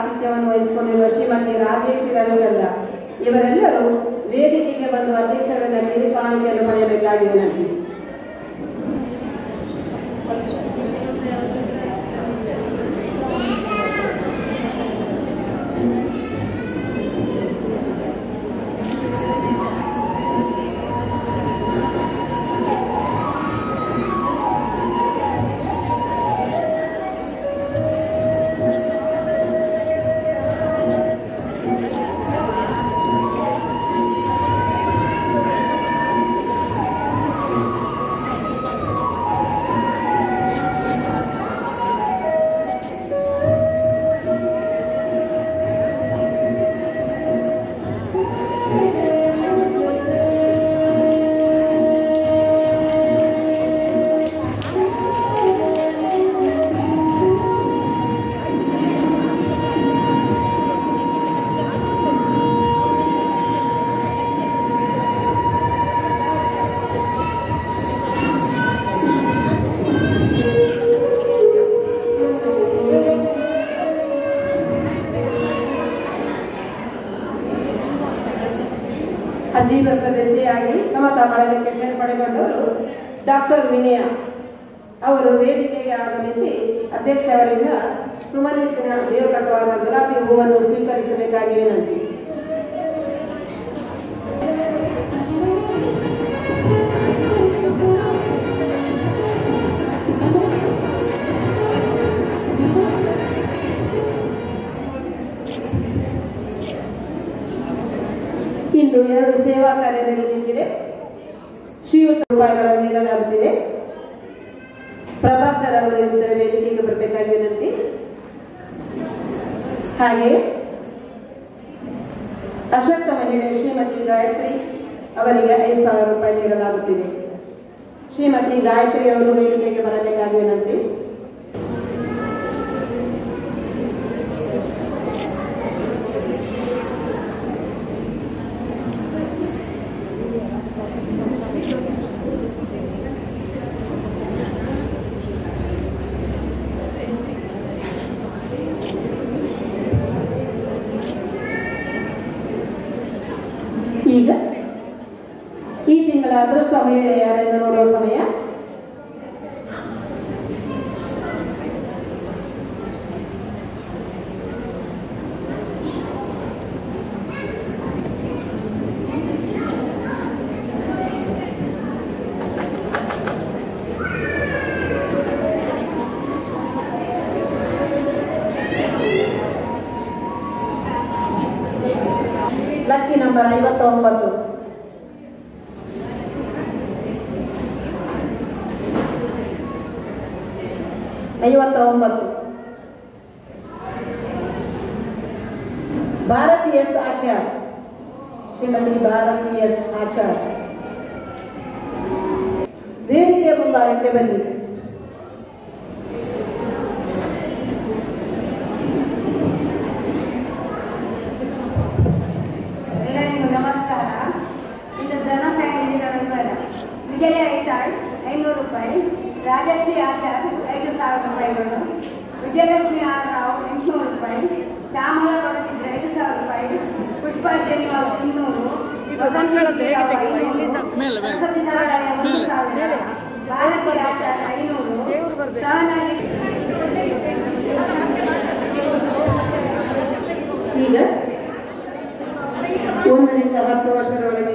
ಆತಿಥ್ಯವನ್ನು ವಹಿಸಿಕೊಂಡಿರುವ ಶ್ರೀಮತಿ ರಾಜೇಶ್ ರವಿಚಂದ್ರ ಇವರೆಲ್ಲರೂ ವೇದಿಕೆಗೆ ಬಂದು ಅಧ್ಯಕ್ಷರಿಂದ ಕಿರುಕಾಣಿಕೆಯನ್ನು ಪಡೆಯಬೇಕಾಗಿ ವಿನಂತಿ. ಅಜೀವ ಸದಸ್ಯೆಯಾಗಿ ಸಮತಾ ಬಳಗಕ್ಕೆ ಸೇರ್ಪಡೆಗೊಂಡವರು ಡಾಕ್ಟರ್ ವಿನಯ ಅವರು ವೇದಿಕೆಗೆ ಆಗಮಿಸಿ ಅಧ್ಯಕ್ಷವರಿಂದ ಸುಮನಸ್ಸಿನ ದೇವಕಟ್ಟವಾದ ಗುಲಾಬಿ ಹೂವನ್ನು ಸ್ವೀಕರಿಸಬೇಕಾಗಿ ವಿನಂತಿ. ಇಂದು 2 ಸೇವಾ ಕಾರ್ಯ ನಡೆಯಲಿಕ್ಕಿದೆ. ಶ್ರೀಯುತ ರೂಪಾಯಿಗಳನ್ನು ನೀಡಲಾಗುತ್ತಿದೆ. ಪ್ರಭಾಕರ್ ಅವರು ಇದರ ವೇದಿಕೆಗೆ ಬರಬೇಕಾಗಿ ವಿನಂತಿ. ಹಾಗೆ ಅಶಕ್ತ ಮಹಿಳೆ ಶ್ರೀಮತಿ ಗಾಯತ್ರಿ ಅವರಿಗೆ 5,000 ರೂಪಾಯಿ ನೀಡಲಾಗುತ್ತಿದೆ. ಶ್ರೀಮತಿ ಗಾಯತ್ರಿ ಅವರು ವೇದಿಕೆಗೆ ಬರಬೇಕಾಗಿ ವಿನಂತಿ. ಈಗ ಈ ತಿಂಗಳ ಅದೃಷ್ಟ ಮಹಿಳೆ ಯಾರೆಂದು ನೋಡುವ ಸಮಯ. Lucky number 59. Bharathi S Achar, Shrimati Bharathi S Achar ವೇದಿಕೆಯ ಮುಂಭಾಗಕ್ಕೆ ಬಂದಿದೆ. ಎಲ್ಲರಿಗೂ ನಮಸ್ಕಾರ. ಇಂದು ಧನಸಹಾಯ ನಂಬರ್ ವಿಜಯ ಐತಾಳ್ 500 ರೂಪಾಯಿ, ರಾಜಶ್ರೀ ಆಚಾರ್ 5,000 ರೂಪಾಯಿಗಳು, ವಿಜಯಲಕ್ಷ್ಮಿ ಆರ್ ರಾವ್ 800 ರೂಪಾಯಿ, ಶ್ಯಾಮಲ ಕೊಡಗಿದ್ರೆ 5,000 ರೂಪಾಯಿ, ಪುಷ್ಪಾ ಶ್ರೀನಿವಾಸ್ 200, ವಸಂತಿ ಸರಸ್ವತಿ ಸರಳಾಯ 1,000, ಭಾರತಿ ಆಚಾರ್ 500, ಸಹನಾಗಿ. ಈಗ 1 ರಿಂದ 10 ವರ್ಷದೊಳಗೆ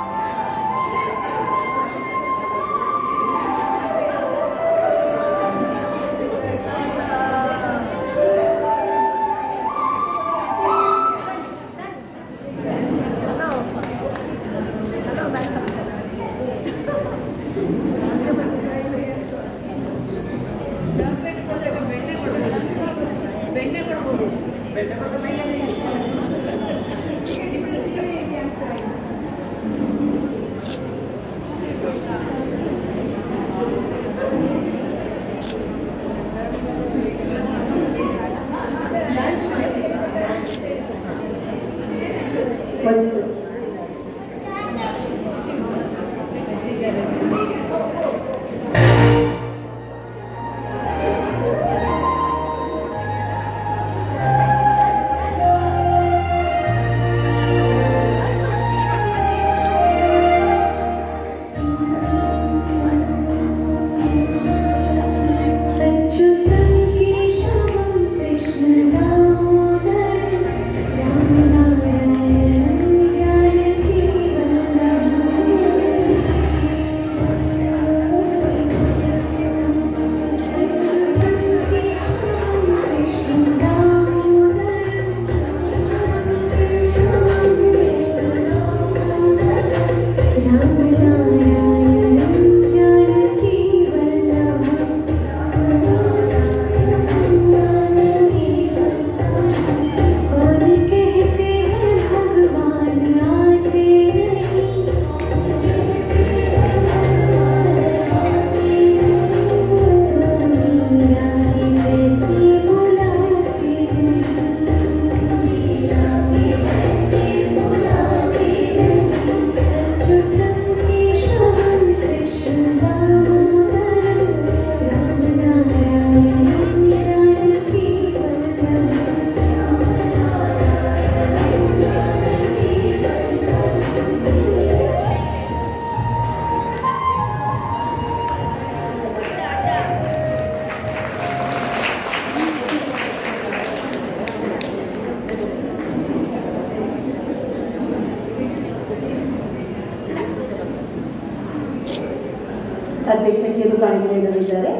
ಅಧ್ಯಕ್ಷ ಕಿರುಕಾಣಿಕೆ ನೀಡಲಿದ್ದಾರೆ.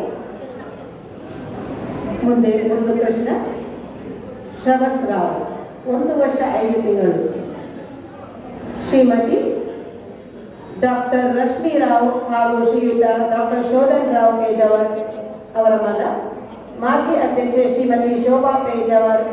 ಮುಂದೆ ಒಂದು ಪ್ರಶ್ನೆ. ಶ್ರವಸ್ ರಾವ್ 1 ವರ್ಷ 5 ತಿಂಗಳು. ಶ್ರೀಮತಿ ಡಾಕ್ಟರ್ ರಶ್ಮಿ ರಾವ್ ಹಾಗೂ ಶ್ರೀಯುತ ಡಾಕ್ಟರ್ ಶೋಧನ್ ರಾವ್ ಪೇಜಾವರ್ ಅವರ ಮಗ, ಮಾಜಿ ಅಧ್ಯಕ್ಷೆ ಶ್ರೀಮತಿ ಶೋಭಾ ಪೇಜಾವರ್.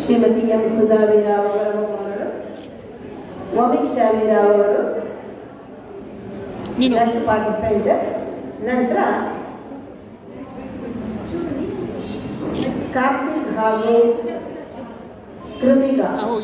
ಶ್ರೀಮತಿ ಎಂ ಸುಧಾ ವೀರಾವ್ ಅವರ ಮೊಮ್ಮಗಳು ವಮೀಕ್ಷಾ ವೀರಾವ್ ಅವರು ನೆಕ್ಸ್ಟ್ ಪಾರ್ಟಿಸಿಪೆಂಟ್. ನಂತರ ಕಾರ್ತಿಕ್ ಹಾಗೂ ಕೃತಿಕಾ. Oh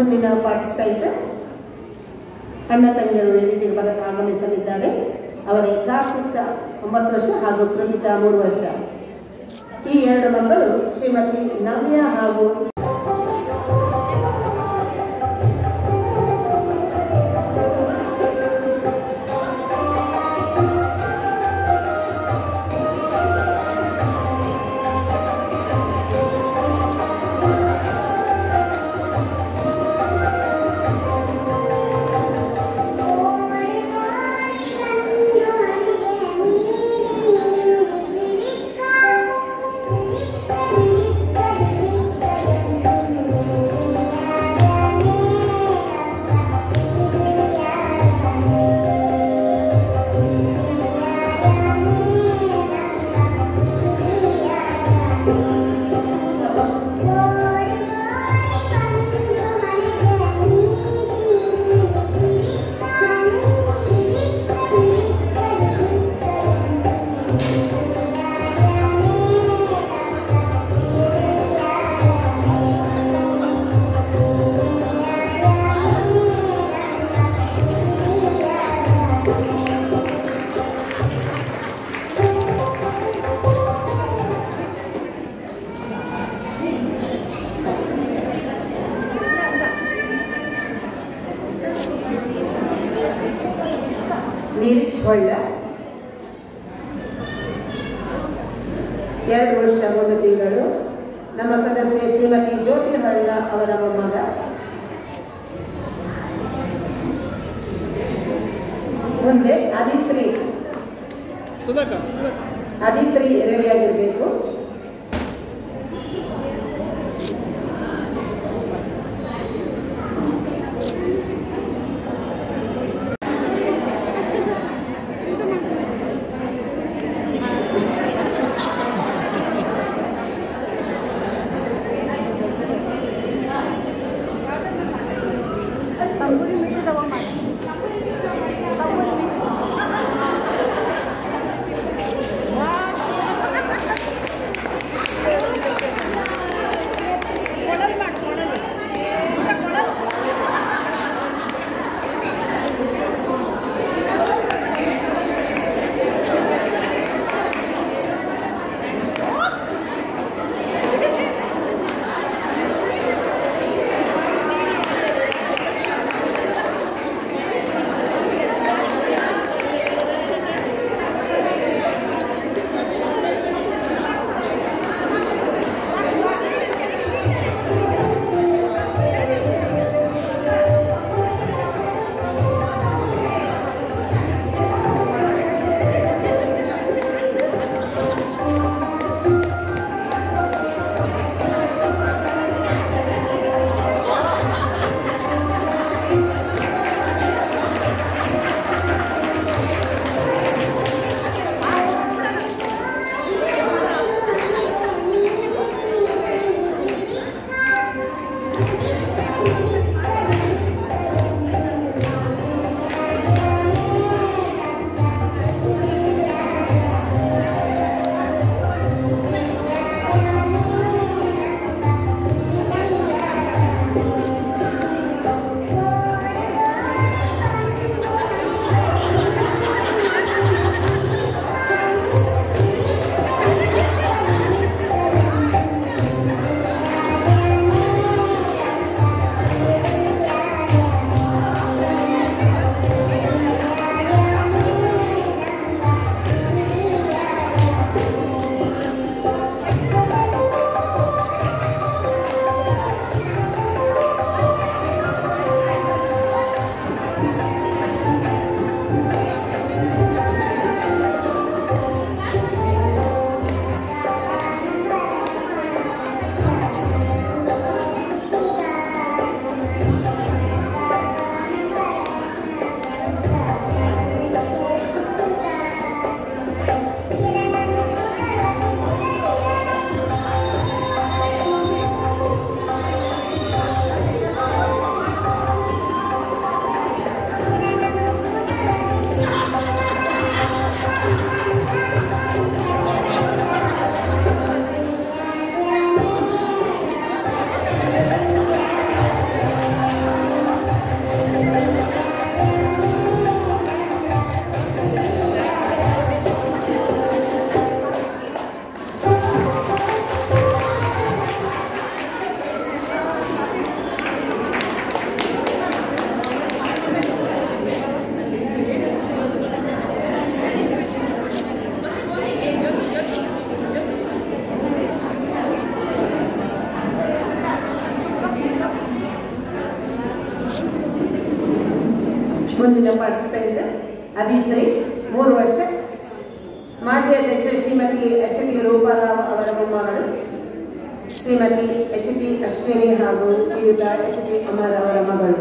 ಮುಂದಿನ ಪಾರ್ಟಿಸಿಪೆಂಟ್ ಅಣ್ಣ ತಂಗಿಯರು ವೇದಿಕೆಗೆ ಬರಲು ಆಗಮಿಸಲಿದ್ದಾರೆ. ಅವರೇ ಕಾರ್ತಿಕ 9 ವರ್ಷ ಹಾಗೂ ಕೃತಿಕಾ 3 ವರ್ಷ. ಈ 2 ಮಕ್ಕಳು ಶ್ರೀಮತಿ ನವ್ಯ ಹಾಗೂ ನೀರಿಶ್ ಹೊಳ್ಳ 2 ವರ್ಷ 1 ತಿಂಗಳು. ನಮ್ಮ ಸದಸ್ಯೆ ಶ್ರೀಮತಿ ಜ್ಯೋತಿ ಹೊಳ್ಳ ಅವರ ಮೊಮ್ಮಗ. ಮುಂದೆ ಅದಿತ್ರಿ ರೆಡಿಯಾಗಿರ್ಬೇಕು. ಮುಂದಿನ ಪಾರ್ಟಿಸಿಪೆಂಟ್ ಅದಿತ್ರಿ 3 ವರ್ಷ. ಮಾಜಿ ಅಧ್ಯಕ್ಷ ಶ್ರೀಮತಿ ಎಚ್.ಟಿ. ರೂಪಾರಾವ್ ಅವರ ಮೊಮ್ಮಗಳು ಶ್ರೀಮತಿ ಎಚ್.ಟಿ. ಅಶ್ವಿನಿ ಹಾಗೂ ಶ್ರೀಯುತ ಎಚ್.ಟಿ. ಅಮರ್ ಅವರ ಮಗಳು.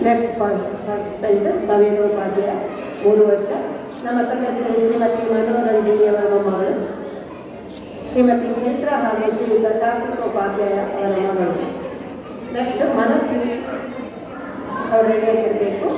ನೆಕ್ಸ್ಟ್ ಪಾರ್ಟಿಸಿಪೆಂಟ್ ಸವೇದ ಉಪಾಧ್ಯಾಯ 3 ವರ್ಷ. ನಮ್ಮ ಸದಸ್ಯರು ಶ್ರೀಮತಿ ಮನೋರಂಜನಿ ಅವರ ಮೊಮ್ಮಗಳು, ಶ್ರೀಮತಿ ಚೈತ್ರ ಹಾಗೂ ಶ್ರೀಯುತ ಕಾರ್ತಿಕ ಉಪಾಧ್ಯಾಯ ಅವರ ಮಗಳು. ನೆಕ್ಸ್ಟ್ ಮನಸ್ವಿ ಅವರು ರೆಡಿಯಾಗಿರಬೇಕು.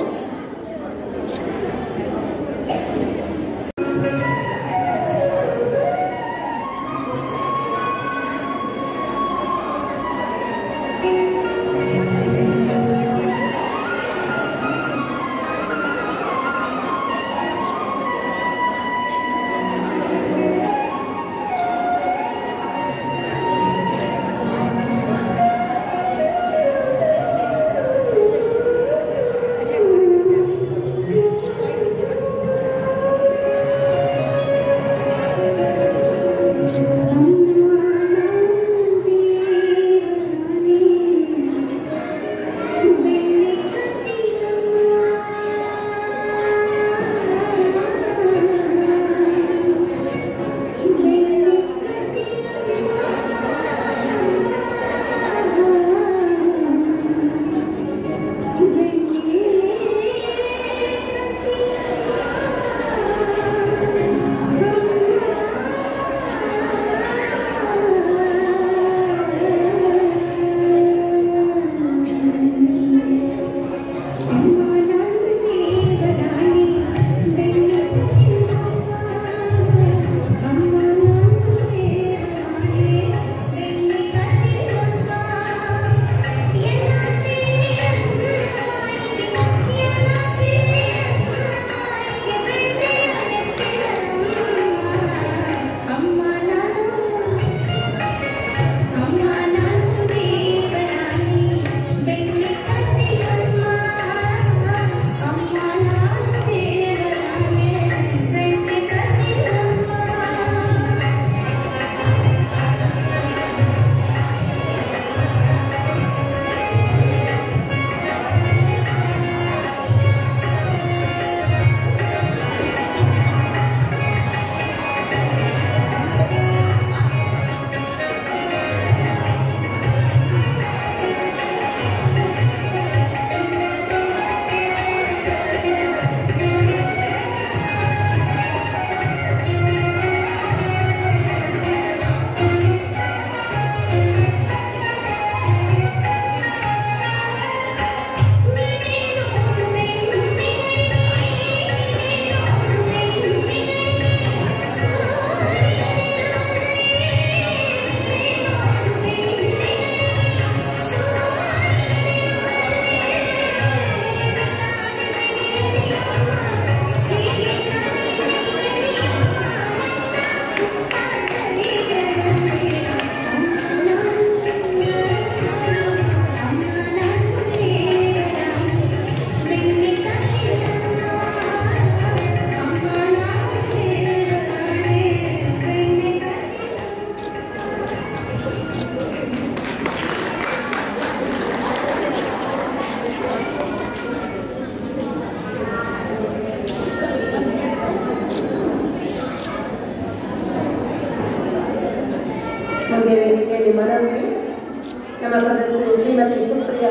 ನಮ್ಮ ಸದಸ್ಯೆ ಶ್ರೀಮತಿ ಸುಪ್ರಿಯಾ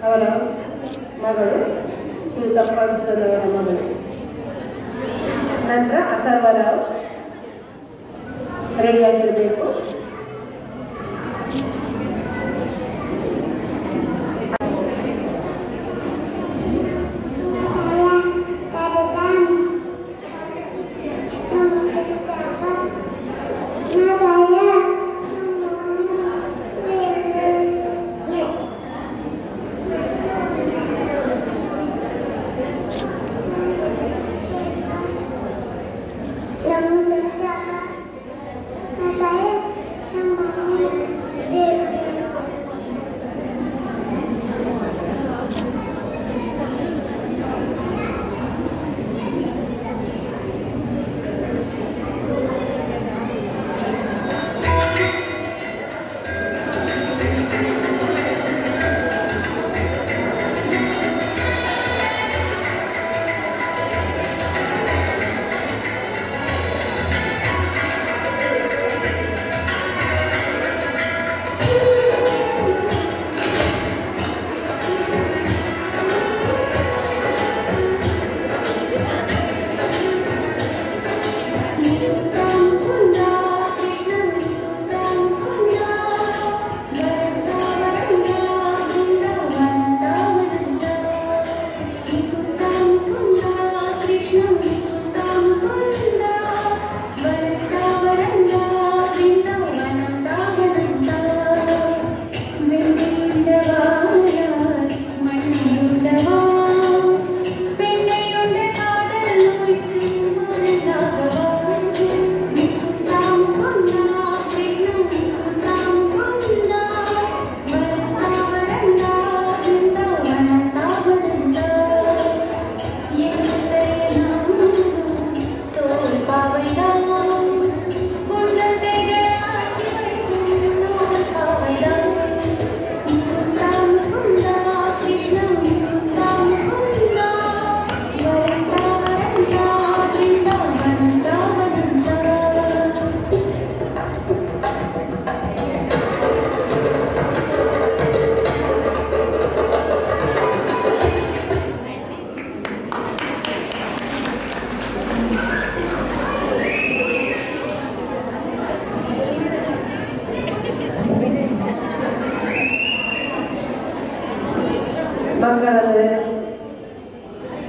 ಅವರ ಮಗಳು, ಶ್ರೀಯುತ ಪ್ರಜ್ವಲ್ ಅವರ ಮಗಳು. ನಂತರ ಅಥರ್ವರಾವ್ ರೆಡಿಯಾಗಿರಬೇಕು.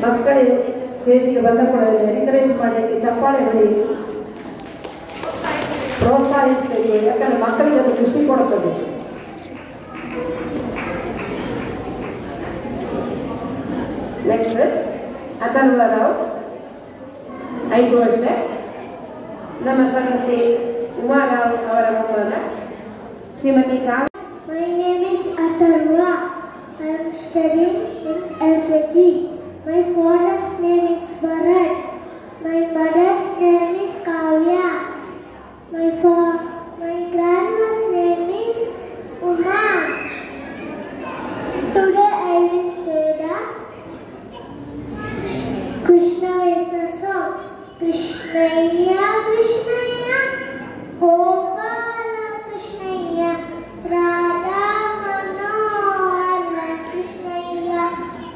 ಮಕ್ಕಳು ಸ್ಟೇಜಿಗೆ ಬಂದ ಕೂಡ ಎನ್ಕರೇಜ್ ಮಾಡಲಿಕ್ಕೆ ಚಪ್ಪಾಳೆ ಹೊಡಿ, ಪ್ರೋತ್ಸಾಹಿಸಬೇಕು. ಯಾಕಂದರೆ ಮಕ್ಕಳಿಗೆ ಅದು ಖುಷಿ ಕೊಡುತ್ತದೆ. ನೆಕ್ಸ್ಟ್ ಅಥರ್ವರಾವ್ 5 ವರ್ಷ. ನಮ್ಮ ಸದಸ್ಯೆ ಉಮಾರಾವ್ ಅವರ ಮೊಮ್ಮಗ ಶ್ರೀಮತಿ ಕಾವ್ಯ. My name is Atharva. I am studying in LKG. My father's name is Bharat. My mother's name is Kavya. My grandma's name is Uma. Today I will say the Krishna Vesa song. Krishnaya, Krishnaya, Gopala Krishnaya, Radha Manohara Krishnaya,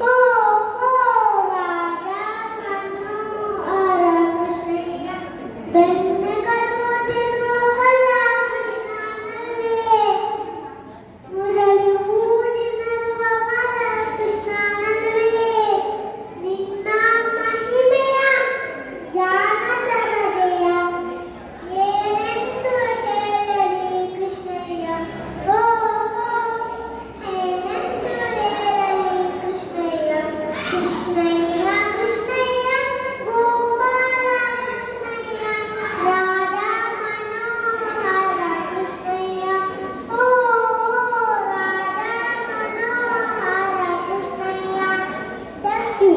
Oh Radha Manohara Krishnaya, Benne Kadotinu Kala Krishnanale, Murali Udinaruva Mara Krishnanale, Ninna Mahimeya Janataradeya, Yenendu Helali Krishnaya, Yenendu Helali Krishnaya, Krishnaya, Krishnaya, Gopala Krishnaya, Radha Manohara Krishnaya, Radha Manohara Krishnaya. Thank you.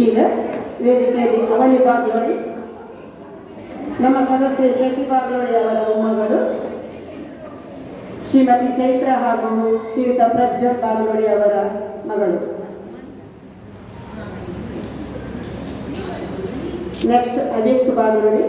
ಈಗ ವೇದಿಕೆಯಲ್ಲಿ ಅವನಿ ಬಾಗ್ಲೋಡಿ, ನಮ್ಮ ಸದಸ್ಯೆ ಶಶಿ ಬಾಗ್ಲೋಡಿ ಅವರ ಮೊಮ್ಮಗಳು ಶ್ರೀಮತಿ ಚೈತ್ರ ಹಾಗೂ ಶ್ರೀಯುತ ಪ್ರಜ್ವಲ್ ಬಾಗ್ಲೋಡಿ ಅವರ ಮಗಳು. ನೆಕ್ಸ್ಟ್ ಅವ್ಯಕ್ತ ಬಾಗಲೋಡಿ.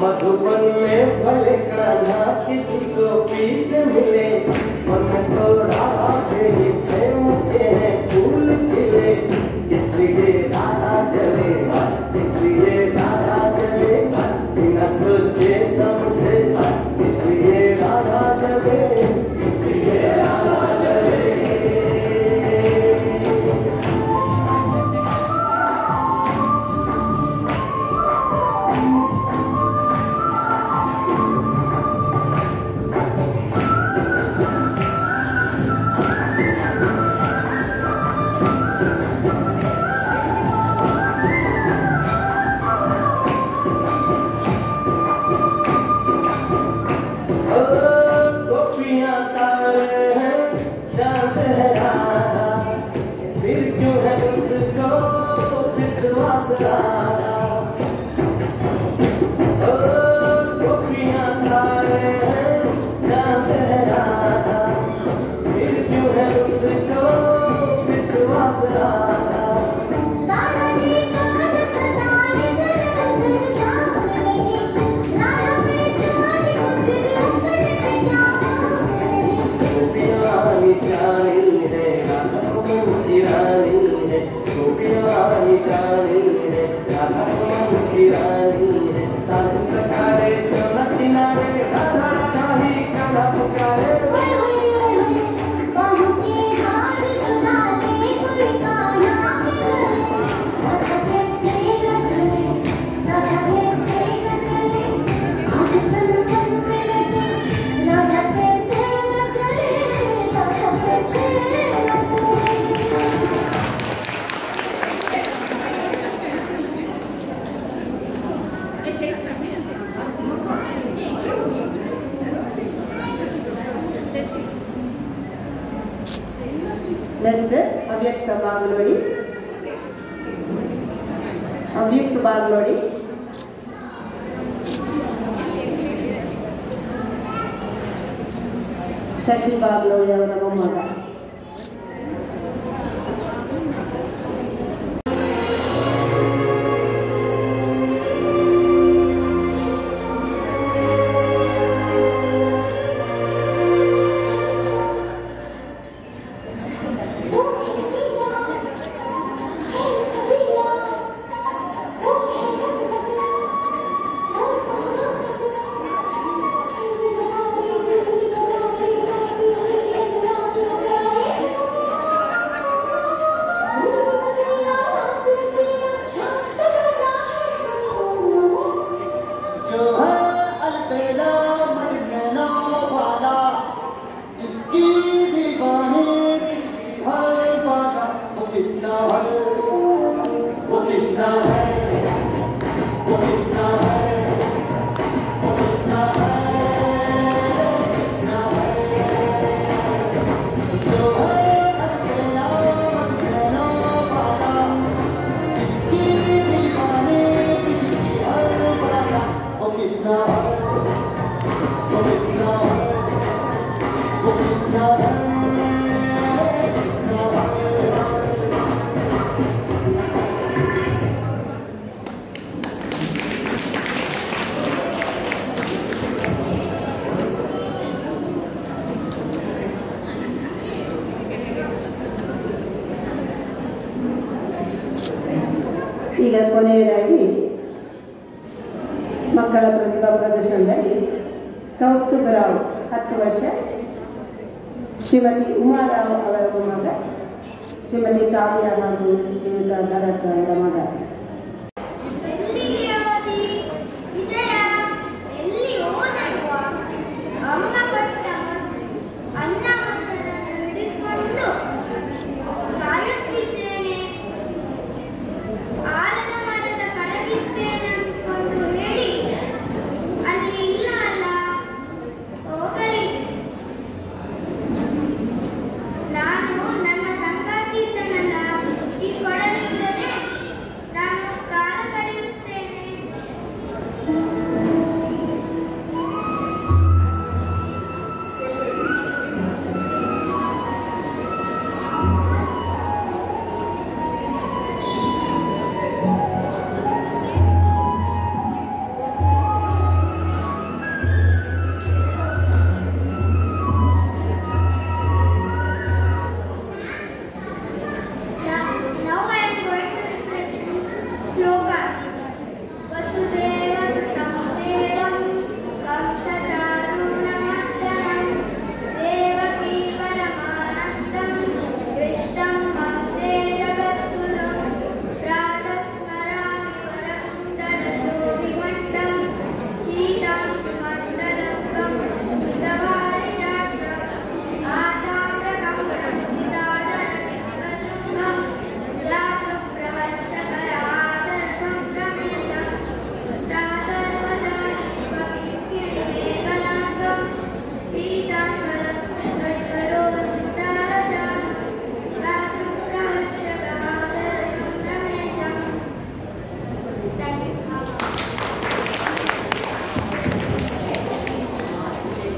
मधुबन में भले कान्हा किसी को पीस मिले, मन थोड़ा प्रेम के हैं फूल खिले, इसलिए राधा जले, इसलिए राधा जले, बिना सोचे समझे, इसलिए राधा जले, इसलिए राधा जले। ನೆಕ್ಸ್ಟ್ ಅವ್ಯಕ್ತ ಬಾಗಲೋಡಿ. ಅವ್ಯಕ್ತ ಬಾಗಲೋಡಿ ಶಶಿ ಬಾಗಲೋಡಿ ಅವರ ಮೊಮ್ಮಗ. ಈಗ ಕೊನೆಯದಾಗಿ ಮಕ್ಕಳ ಪ್ರತಿಭಾ ಪ್ರದರ್ಶನದಲ್ಲಿ ಕೌಸ್ತುಭರಾವ್ 10 ವರ್ಷ, ಶ್ರೀಮತಿ ಉಮಾರಾವ್ ಅವರ ಮಗ, ಶ್ರೀಮತಿ ಕಾವ್ಯ ಹಾಗೂ ಶ್ರೀಯುತ ಭರತ್ ಅವರ ಮಗ.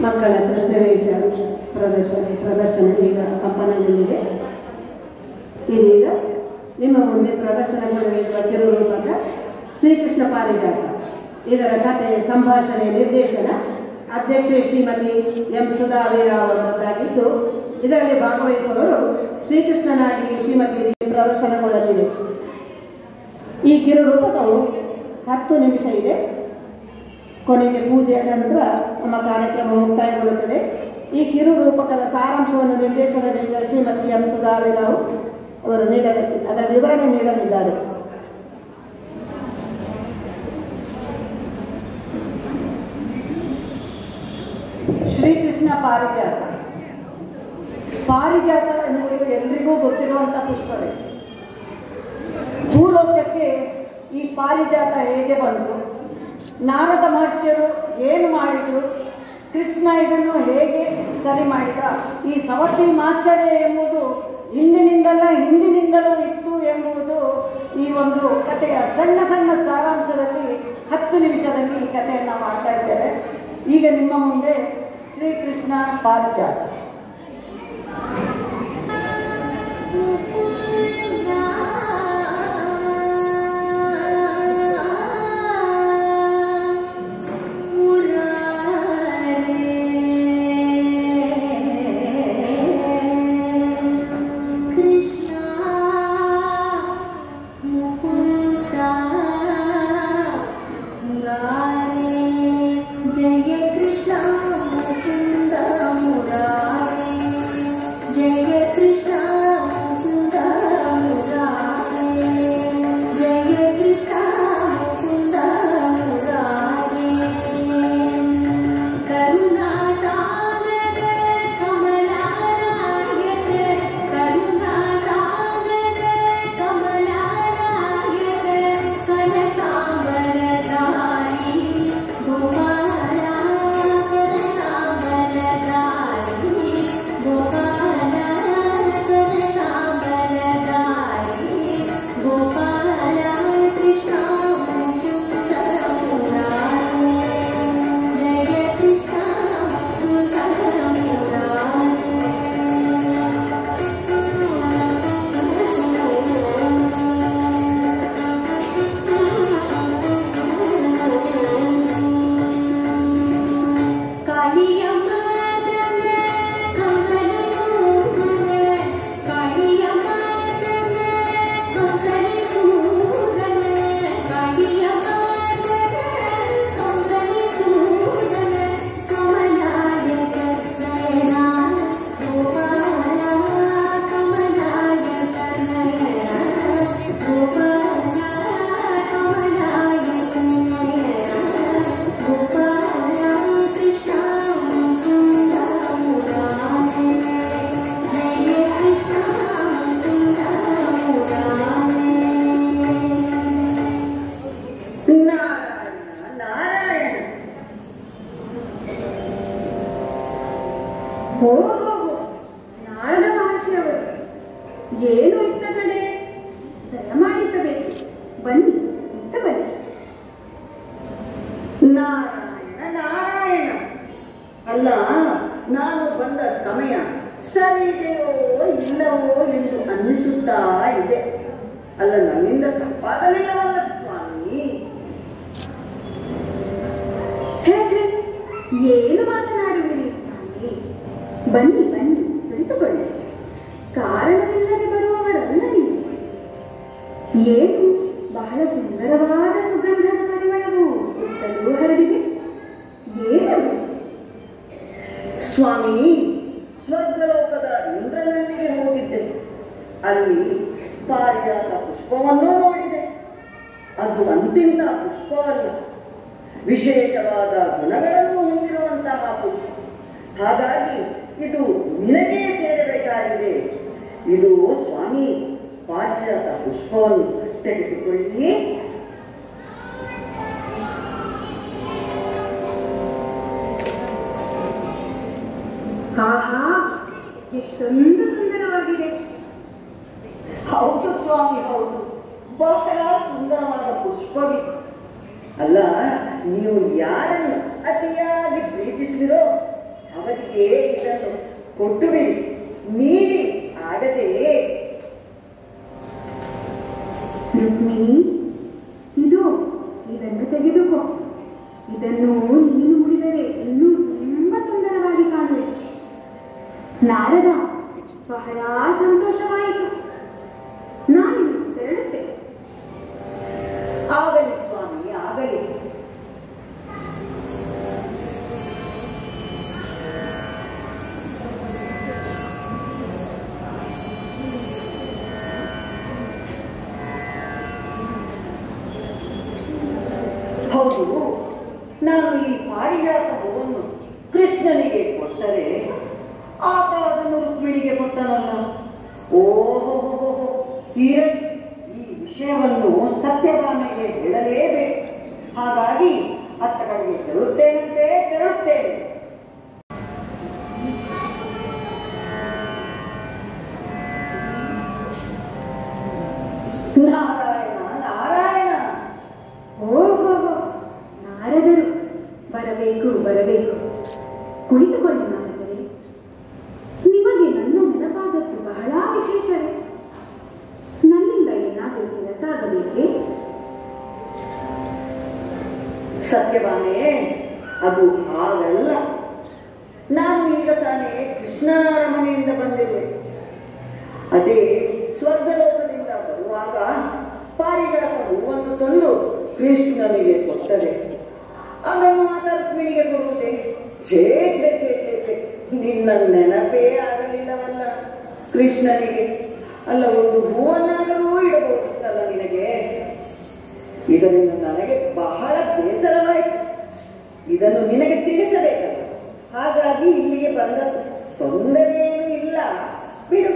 ಮಕ್ಕಳ ಕೃಷ್ಣವೇಷ ಪ್ರದರ್ಶನ ಈಗ ಸಂಪನ್ನಗೊಂಡಿದೆ. ಇದೀಗ ನಿಮ್ಮ ಮುಂದೆ ಪ್ರದರ್ಶನಗೊಳ್ಳಲಿರುವ ಕಿರುರೂಪಕ ಶ್ರೀಕೃಷ್ಣ ಪಾರಿಜಾತ. ಇದರ ಕಥೆ, ಸಂಭಾಷಣೆ, ನಿರ್ದೇಶನ ಅಧ್ಯಕ್ಷೆ ಶ್ರೀಮತಿ ಎಂ ಸುಧಾ ವೀರಾವ್ ಅವರದ್ದಾಗಿದ್ದು, ಇದರಲ್ಲಿ ಭಾಗವಹಿಸುವವರು ಶ್ರೀಕೃಷ್ಣನಾಗಿ ಶ್ರೀಮತಿ ಪ್ರದರ್ಶನಗೊಳ್ಳಲಿದೆ. ಈ ಕಿರುರೂಪಕವು 10 ನಿಮಿಷ ಇದೆ. ಕೊನೆಗೆ ಪೂಜೆಯ ನಂತರ ನಮ್ಮ ಕಾರ್ಯಕ್ರಮ ಮುಕ್ತಾಯಗೊಳ್ಳುತ್ತದೆ. ಈ ಕಿರು ರೂಪಕದ ಸಾರಾಂಶವನ್ನು ನಿರ್ದೇಶನದಿಂದ ಶ್ರೀಮತಿ ಎಂ ಸುಧಾ ವೀರಾವ್ ಅವರು ಅದರ ವಿವರಣೆ ನೀಡಲಿದ್ದಾರೆ. ಶ್ರೀಕೃಷ್ಣ ಪಾರಿಜಾತ. ಪಾರಿಜಾತ ಎನ್ನುವುದು ಎಲ್ರಿಗೂ ಗೊತ್ತಿರುವಂಥ ಪುಷ್ಪವೇ. ಭೂಲೋಕಕ್ಕೆ ಈ ಪಾರಿಜಾತ ಹೇಗೆ ಬಂತು, ನಾರದ ಮಹರ್ಷಿಯರು ಏನು ಮಾಡಿದರು, ಕೃಷ್ಣ ಇದನ್ನು ಹೇಗೆ ಸರಿ ಮಾಡಿದ, ಈ ಸವತಿ ಮಾತ್ಸರ್ಯ ಎಂಬುದು ಹಿಂದಿನಿಂದಲೂ ಇತ್ತು ಎಂಬುದು ಈ ಒಂದು ಕಥೆಯ ಸಣ್ಣ ಸಣ್ಣ ಸಾರಾಂಶದಲ್ಲಿ 10 ನಿಮಿಷದಲ್ಲಿ ಈ ಕಥೆಯನ್ನು ಮಾಡ್ತಾ ಇದ್ದೇವೆ. ಈಗ ನಿಮ್ಮ ಮುಂದೆ ಶ್ರೀಕೃಷ್ಣ ಪಾರಿಜಾತ. जय कृष्ण मुकुंद मुरारी. ಹೋ ನಾರದ ಮಹರ್ಷಿಯವರು ಏನು ಇತ್ತ ಕಡೆ ದಯಮಾಡಿಸಬೇಕು. ಬನ್ನಿ ಇತ್ತ ಬನ್ನಿ. ನಾರಾಯಣ ನಾರಾಯಣ. ಅಲ್ಲ, ನಾನು ಬಂದ ಸಮಯ ಸರಿದೆಯೋ ಇಲ್ಲವೋ ಎಂದು ಅನ್ನಿಸುತ್ತಾ ಇದೆ. ಅಲ್ಲ, ನನ್ನಿಂದ ತಪ್ಪಾಗಲಿಲ್ಲವಲ್ಲ ಸ್ವಾಮಿ? ಛೇ ಛೇ, ಏನು ಮಾತನಾಡುವಿರಿ ಸ್ವಾಮಿ? ಬನ್ನಿ ಬನ್ನಿ, ಕುಳಿತುಕೊಳ್ಳಿ. ಕಾರಣವಿಲ್ಲದೆ ಬರುವವರಲ್ಲ ನೀವು. ಏನು ಬಹಳ ಸುಂದರವಾದ ಸುಗಂಧದ ಪರಿಮಳವು ಸುತ್ತಲೂ ಹರಡಿದೆ. ಏನದು? ಸ್ವಾಮಿ, ಸ್ವರ್ಗಲೋಕದ ಇಂದ್ರನಲ್ಲಿಗೆ ಹೋಗಿದ್ದೆ. ಅಲ್ಲಿ ಪಾರಿಜಾತ ಪುಷ್ಪವನ್ನು ನೋಡಿದೆ. ಅದು ಅಂತಿಂತ ಪುಷ್ಪವಲ್ಲ, ವಿಶೇಷವಾದ ಗುಣಗಳನ್ನು ಹೊಂದಿರುವಂತಹ ಪುಷ್ಪ. ಹಾಗಾಗಿ ಇದು ನಿನಗೇ ಸೇರಬೇಕಾಗಿದೆ. ಇದು ಸ್ವಾಮಿ, ಪಾರಿಜಾತ ಪುಷ್ಪವನ್ನು ತೆಗೆದುಕೊಳ್ಳಿ. ಆಹಾ, ಎಷ್ಟೊಂದು ಸುಂದರವಾಗಿದೆ. ಹೌದು ಸ್ವಾಮಿ, ಹೌದು, ಬಹಳ ಸುಂದರವಾದ ಪುಷ್ಪವಿದೆ. ಅಲ್ಲ, ನೀವು ಯಾರನ್ನು ಅತಿಯಾಗಿ ಪ್ರೀತಿಸುವಿರೋ ಅವರಿಗೆ ಇದನ್ನು ಕೊಟ್ಟು ಬಿಡಿ, ನೀಡಿ ಆಗದೆ. ರುಕ್ಮಿಣಿ, ಇದನ್ನು ತೆಗೆದುಕೋ. ಇದನ್ನು ನೀನು ಮುಡಿದರೆ ಇನ್ನೂ ತುಂಬಾ ಸುಂದರವಾಗಿ ಕಾಣುವೆ. ನಾರದ, ಬಹಳ ಸಂತೋಷವಾಯಿತು. ನಾನು ತೆರಳುತ್ತೆ. ಆಗಲಿ ಸ್ವಾಮಿ, ಆಗಲಿ. ಹೌದು, ನಾನು ಈ ಪಾರಿಜಾತ ಹೂವನ್ನು ಕೃಷ್ಣನಿಗೆ ಕೊಟ್ಟರೆ ಆತ ಅದನ್ನು ರುಕ್ಮಿಣಿಗೆ ಕೊಟ್ಟನಲ್ಲ. ಓಹೋ, ಇರಲಿ, ಈ ವಿಷಯವನ್ನು ಸತ್ಯಭಾಮೆಗೆ ಹೇಳಲೇಬೇಕು. ಹಾಗಾಗಿ ಅತ್ತ ಕಡೆಗೆ ತೆರಳುತ್ತೇನೆ. ನಾರಾಯಣ ನಾರಾಯಣ. ಓಹೋ, ನಾರದರು ಬರಬೇಕು. ಕುಳಿತುಕೊಳ್ಳಿ ನಾರದರೆ. ನಿಮಗೆ ನನ್ನ ನೆನಪಾದದ್ದು ಬಹಳ ವಿಶೇಷವೇ? ನನ್ನಿಂದ ಏನಾದರೂ ಕೆಲಸ ಆಗಬೇಕೇ? ಸತ್ಯಭಾಮೆ, ಅದು ಹಾಗಲ್ಲ. ನಾನು ಈಗ ತಾನೇ ಕೃಷ್ಣನ ಮನೆಯಿಂದ ಬಂದಿರುವೆ. ಅದೇ ಸ್ವರ್ಗಲೋಕದಿಂದ ಬರುವಾಗ ಪಾರಿಜಾತ ಹೂವನ್ನು ತಂದು ಕೃಷ್ಣನಿಗೆ ಕೊಟ್ಟರೆ ಅದನ್ನು ಆತ ರುಕ್ಮಿಣಿಗೆ ಕೊಡುವುದೇ? ಛೇ ಛೇ ಛೇ ಛೇ ಛೇ, ನಿನ್ನ ನೆನಪೇ ಆಗಲಿಲ್ಲವಲ್ಲ ಕೃಷ್ಣನಿಗೆ. ಅಲ್ಲ, ಒಂದು ಹೂವನ್ನಾದರೂ ಇಡಬಹುದಿತ್ತಲ್ಲ ನಿನಗೆ. ಇದರಿಂದ ನನಗೆ ಬಹಳ ಬೇಸರವಾಯಿತು. ಇದನ್ನು ನಿನಗೆ ತಿಳಿಸಬೇಕಲ್ಲ, ಹಾಗಾಗಿ ಇಲ್ಲಿಗೆ ಬಂದ. ತೊಂದರೆಯೇನೂ ಇಲ್ಲ, ಬಿಡು.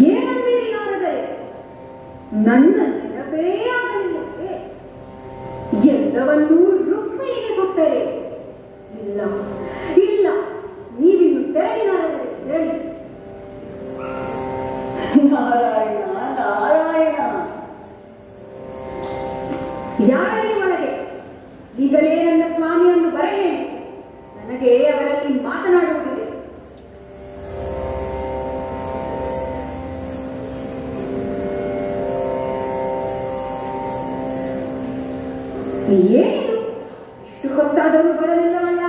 ಏನಂದಿರಿ ನಾರದರೆ? ನನ್ನ ನೆನಪೇ ಆಗಲಿಲ್ಲವೇ? ಎಲ್ಲವನ್ನೂ ರುಕ್ಮಿಣಿಗೆ ಕೊಟ್ಟರೆ? ಇಲ್ಲ, ನೀವಿನ್ನು ತೆರಳಿ ನಾರದರೆ, ತೆರಳಿ. ನಾರಾಯಣ ನಾರಾಯಣ. ಯಾರೇ ಒಳಗೆ? ಈಗಲೇ ನನ್ನ ಸ್ವಾಮಿಯನ್ನು ಬರಹೇಳಿ. ನನಗೆ ಅವರಲ್ಲಿ ಮಾತನಾಡುವುದಿದೆ. ಏನಿದು? ಇಷ್ಟು ಹೊತ್ತಾದರೂ ಬರಲಿಲ್ಲವಲ್ಲ?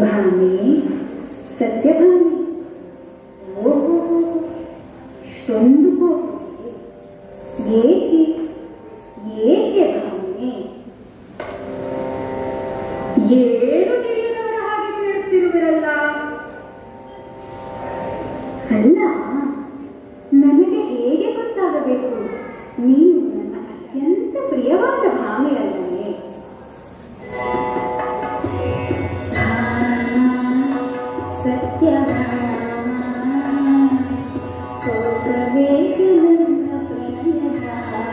ಭಾಮಿ, ಸತ್ಯಭಾಮಿ. ಓಹೋ, ಇಷ್ಟೊಂದು ಏಕೆ ಭಾಮಿ? ಏನು ತಿಳಿಯದವರ ಹಾಗೆ ಕೇಳುತ್ತಿರುವಿರಲ್ಲ? ಅಲ್ಲ, ನನಗೆ ಹೇಗೆ ಗೊತ್ತಾಗಬೇಕು ನೀನು ನನ್ನ ಅತ್ಯಂತ ಪ್ರಿಯವಾದ ಭಾಮೆಯಲ್ಲವೇ? ಸತ್ಯಭಾಮ, ಸೋತಬೇಕು ನನ್ನ ಪ್ರಣಯ.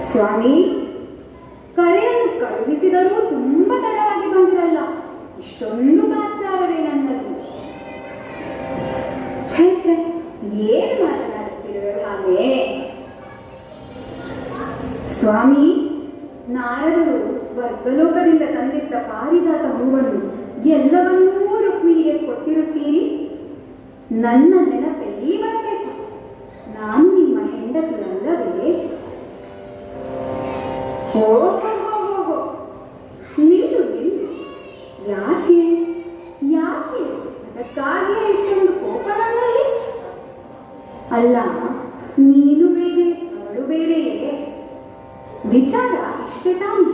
ಸ್ವಾಮಿ, ಕರೆಯನ್ನು ಕಳುಹಿಸಿದರೂ ತುಂಬಾ ತಡವಾಗಿ ಬಂದಿರಲ್ಲ. ಇಷ್ಟೊಂದು ಮಾತ್ಸಾರವೇ ನನ್ನದು. ಛೇ ಛೇ, ಏನು ಮಾತನಾಡುತ್ತಿರುವೆ ಹಾಗೆ? ಸ್ವಾಮಿ, ನಾರದರು ಸ್ವರ್ಗಲೋಕದಿಂದ ತಂದಿದ್ದ ಪಾರಿಜಾತ ಹೂವನ್ನು ಎಲ್ಲವನ್ನೂ ರುಕ್ಮಿಣಿಗೆ ಕೊಟ್ಟಿರುತ್ತೀರಿ. ನನ್ನ ನೆನಪೆಲ್ಲಿ ಬರಬೇಕು. ನಾನು ನಿಮ್ಮ ಹೆಂಡತಿಯಲ್ಲವೇ? ಹೋಗೋ, ನಿಲ್ಲು ನಿಲ್ಲು. ಯಾಕೆ ಯಾಕೆ ಅದಕ್ಕಾಗಿಯೇ ಇಷ್ಟೊಂದು ಕೋಪ ನನ್ನಲ್ಲಿ? ಅಲ್ಲ, ನೀನು ಬೇರೆ ಅವಳು ಬೇರೆಯೇ? ವಿಚಾರ ಇಷ್ಟೇ ತಾನೆ.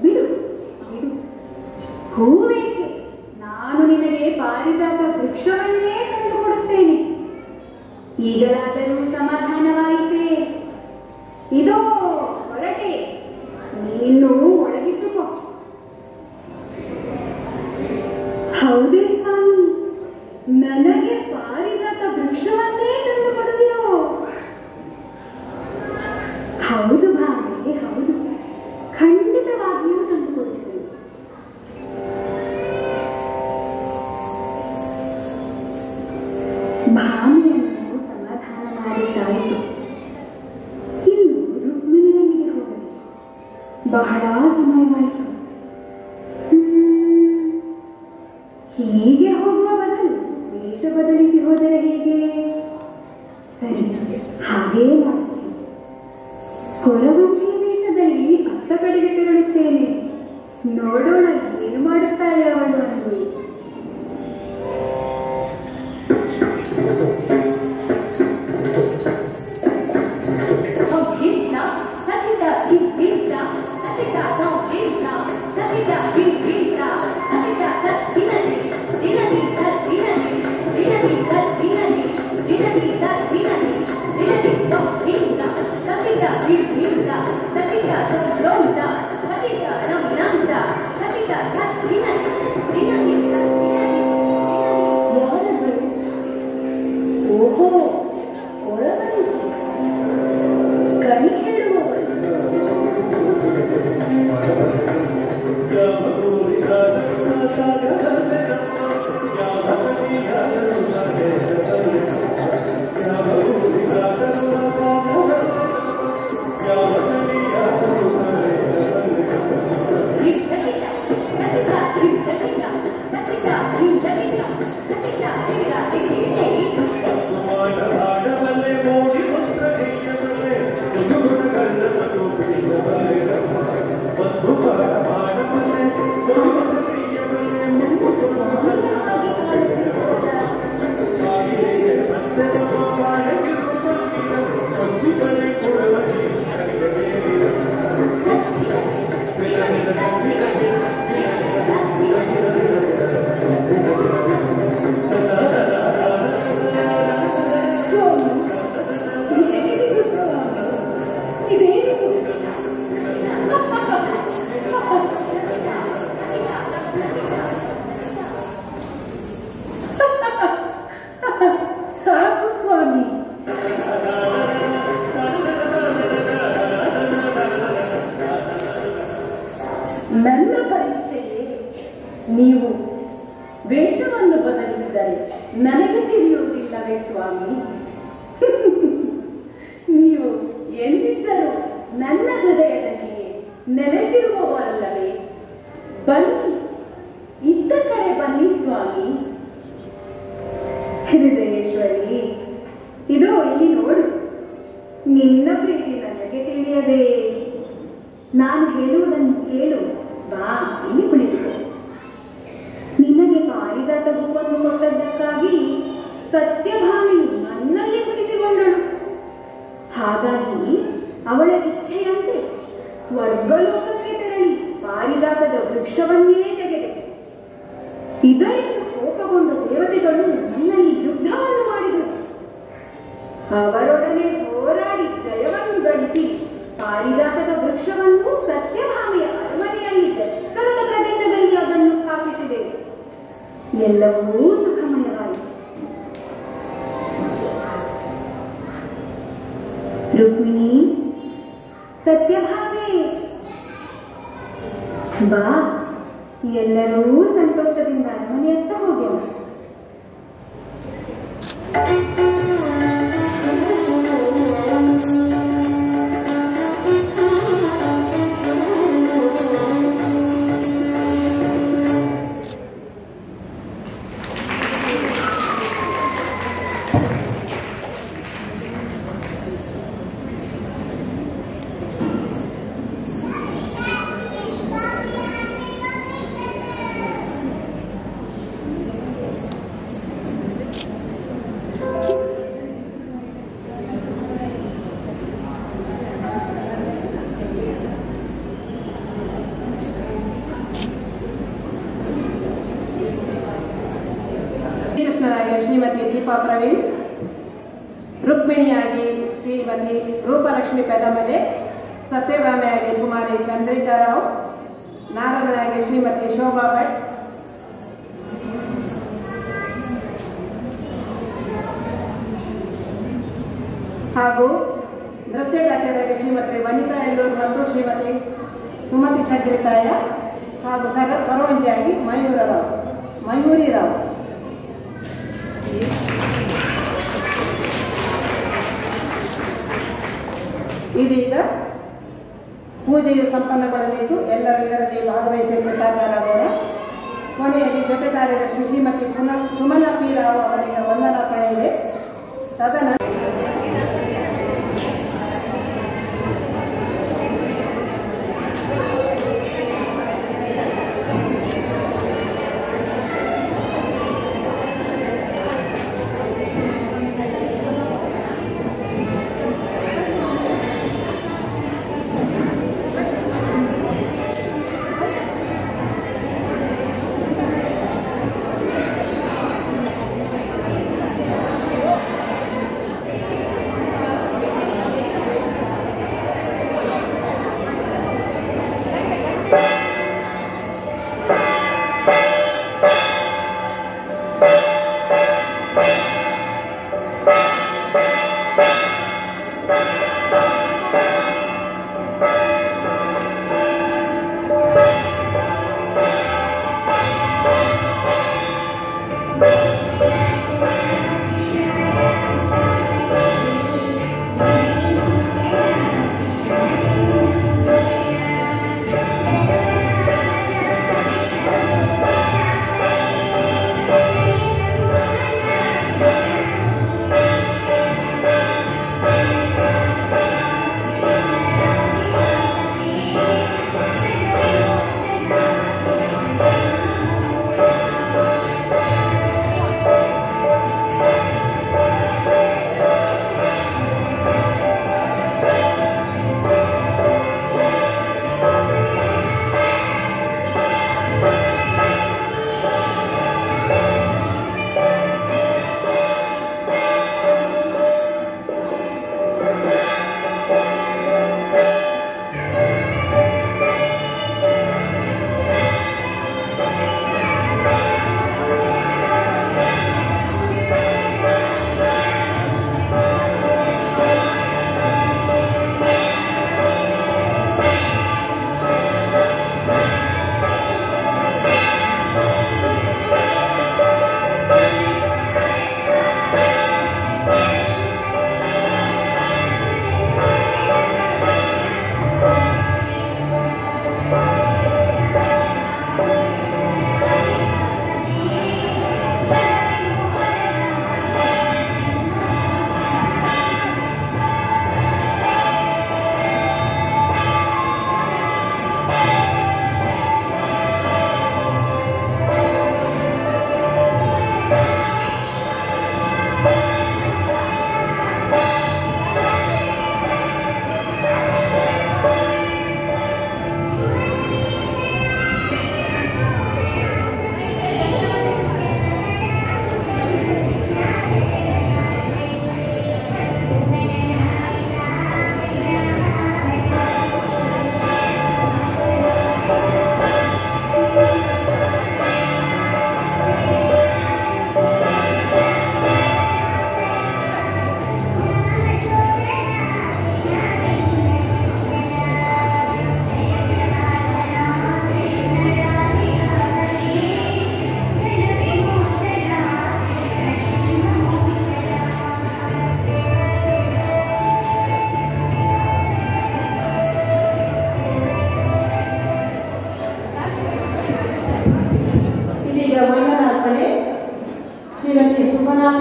ಬಿಡು ಬಿಡು. ಹೂವೇಕೆ? ನಾನು ನಿನಗೆ ಪಾರಿಜಾತ ವೃಕ್ಷವನ್ನೇ ತಂದು ಕೊಡುತ್ತೇನೆ. ಈಗಲಾದರೂ ಸಮಾಧಾನವಾಯಿತೇ? ಇದೋ ಹೊರಟೆ, ನೀನು ಒಳಗಿದ್ದುಕೋ. ಹೌದೇ ಸ್ವಾಮಿ, ನನಗೆ ಪಾರಿಜಾತ ವೃಕ್ಷವನ್ನೇ ತಂದು ಕೊಡುವಿರೋ? ಹೌದು ಭಾವೆ, ಹೌದು, ಖಂಡಿತವಾಗಿಯೂ ತಂದು ಕೊಡುತ್ತೇನೆ. ಭಾಮಿಯನ್ನು ಸಮಾಧಾನ ಮಾಡಿದ್ದಾಯಿತು. ಇನ್ನು ರುಕ್ಮಿಣಿಯನಿಗೆ ಹೋಗಲಿ. ಬಹಳ ಸಮಯವಾಯಿತು. ಹೀಗೆ ಹೋಗುವ ಬದಲು ವೇಷ ಬದಲಿಸಿ ಹೋದರೆ ಹೇಗೆ? ಸರಿ, ಹಾಗೇ ಮಾಡ್ತೇನೆ. ಕೊರವಂಜಿಯ ವೇಷದಲ್ಲಿ ಅತ್ತ ಕಡೆಗೆ ತೆರಳುತ್ತೇನೆ. ನೋಡೋಣ ಏನು ಮಾಡುತ್ತಾಳೆ ಅವಳು ಅಂದು. ನೀವು ವೇಷವನ್ನು ಬದಲಿಸಿದರೆ ನನಗೆ ತಿಳಿಯುವುದಿಲ್ಲವೇ ಸ್ವಾಮಿ? ನೀವು ಎಂದಿದ್ದರೂ ನನ್ನ ಹೃದಯದಲ್ಲಿಯೇ ನೆಲೆಸಿರುವವರಲ್ಲವೇ? ಬನ್ನಿ, ಇತ್ತ ಕಡೆ ಬನ್ನಿ ಸ್ವಾಮಿ. ಹೃದಯೇಶ್ವರಿ, ಇದೋ ಇಲ್ಲಿ ನೋಡು. ನಿನ್ನ ಪ್ರೀತಿ ನನಗೆ ತಿಳಿಯದೆ. ನಾನು ಹೇಳುವುದನ್ನು ಕೇಳು. ಬಾ, ಇಲ್ಲಿ ಕುಳಿತುಕೋ. ನಿನಗೆ ಪಾರಿಜಾತ ಹೂವನ್ನು ಕೊಟ್ಟದ್ದಕ್ಕಾಗಿ ಸತ್ಯಭಾಮಿಯು ನನ್ನಲ್ಲಿ ಕುಳಿತುಕೊಂಡಳು. ಹಾಗಾಗಿ ಅವಳ ಇಚ್ಛೆಯಂತೆ ಸ್ವರ್ಗಲೋಕಕ್ಕೆ ತೆರಳಿ ಪಾರಿಜಾತದ ವೃಕ್ಷವನ್ನೇ ತೆಗೆದೆ. ಇದರಿಂದ ಕೋಪಗೊಂಡ ದೇವತೆಗಳು ನನ್ನಲ್ಲಿ ಯುದ್ಧವನ್ನು ಮಾಡಿದರು. ಅವರೊಡನೆ ಹೋರಾಡಿ ಜಯವನ್ನು ಗಳಿಸಿ ಪಾರಿಜಾತದ ವೃಕ್ಷವನ್ನು ಸತ್ಯಭಾಮಿಯ ಅರಮನೆಯಲ್ಲಿ ಎತ್ತರದ ಪ್ರದೇಶದಲ್ಲಿ ಅದನ್ನು ಸ್ಥಾಪಿಸಿದೆ. ಎಲ್ಲವೂ ಸುಖಮಯವಾಯಿತು. ರುಕ್ಮಿಣಿ, ಸತ್ಯಭಾಮೆ, ಬಾ, ಎಲ್ಲರೂ ಸಂತೋಷದಿಂದ ಅರಮನೆಯತ್ತ ಹೋಗೋಣ. ಶ್ರೀಮತಿ ದೀಪಾ ಪ್ರವೀಣ್, ರುಕ್ಮಿಣಿಯಾಗಿ ಶ್ರೀಮತಿ ರೂಪಲಕ್ಷ್ಮಿ ಪೆದಮಲೆ, ಸತ್ಯಭಾಮೆಯಾಗಿ ಕುಮಾರಿ ಚಂದ್ರಿಕಾ ರಾವ್, ನಾರದನಾಗಿ ಶ್ರೀಮತಿ ಶೋಭಾ ಭಟ್, ಹಾಗೂ ನೃತ್ಯಗಾತಿಯರಾಗಿ ಶ್ರೀಮತಿ ವನಿತಾ ಎಲ್ಲೂರು ಮತ್ತು ಶ್ರೀಮತಿ ಸುಮತಿ ಶಗ್ರಿತಾಯ, ಹಾಗೂ ಕರವಂಜಿಯಾಗಿ ಮಯೂರಿ ರಾವ್. ಇದೀಗ ಪೂಜೆಯು ಸಂಪನ್ನಗೊಳ್ಳಲಿದ್ದು ಎಲ್ಲರೂ ಇದರಲ್ಲಿ ಭಾಗವಹಿಸಿ ಕೃತಜ್ಞರಾಗೋಣ. ಕೊನೆಯಲ್ಲಿ ಜೊತೆ ಕಾರ್ಯದರ್ಶಿ ಶ್ರೀಮತಿ ಸುಮನಾ ಪಿ ರಾವ್ ಅವರಿಗೆ ವಂದನಾರ್ಪಣೆ ಇದೆ. ತದನಂತರ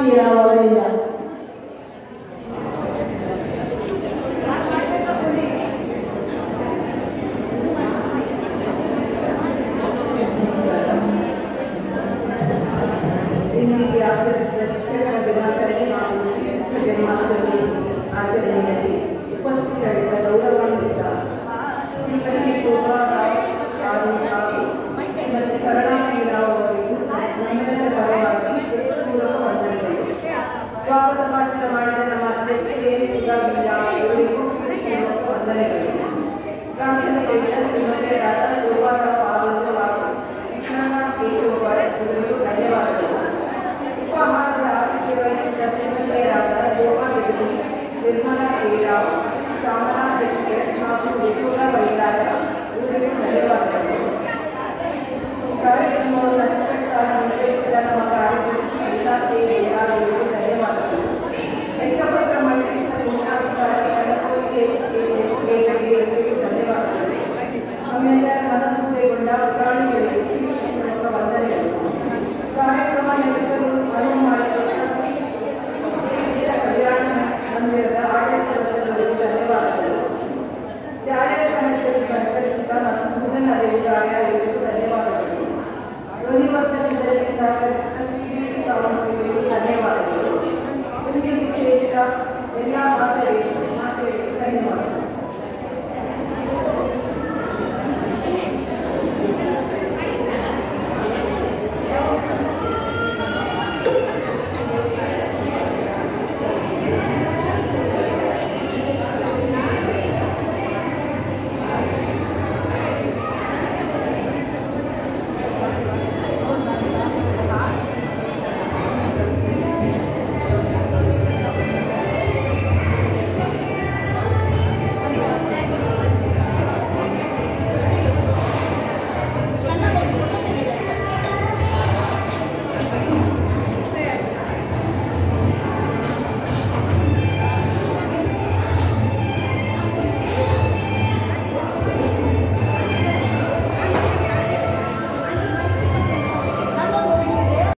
ಪಿ ರಾವ್ ಅವರಿಂದ. ಇಂದಿಗೆ ಆಚರಿಸಿದ ಶಿಕ್ಷಕರ ದಿನಾಚರಣೆ ಹಾಗೂ ಶ್ರೀಕೃಷ್ಣ ಜನ್ಮಾಷ್ಟಮಿ ಆಚರಣೆಯಲ್ಲಿ ಉಪಸ್ಥಿತರಿದ್ದ ಗೌರವಾನ್ವಿತ ಶ್ರೀಮತಿ ಶೋಭಾ ರಾವ್ ಹಾಗೂ ಶ್ರೀಮತಿ ಸರಳಾ ಪಿ ರಾವ್ ಅವರಿಗೂ ನಮ್ಮೆಲ್ಲರ ಪರವಾಗಿ ಪೂರ್ವಕ ವಂದನೆಗಳು. ಸ್ವಾಗತ ಭಾಷಣ ಮಾಡಿದ ನಮ್ಮ ಅಧ್ಯಕ್ಷೆ ಇವರಿಗೂ ವಂದನೆಗಳು. ಶ್ರೀಮತಿ ರಾಧಾ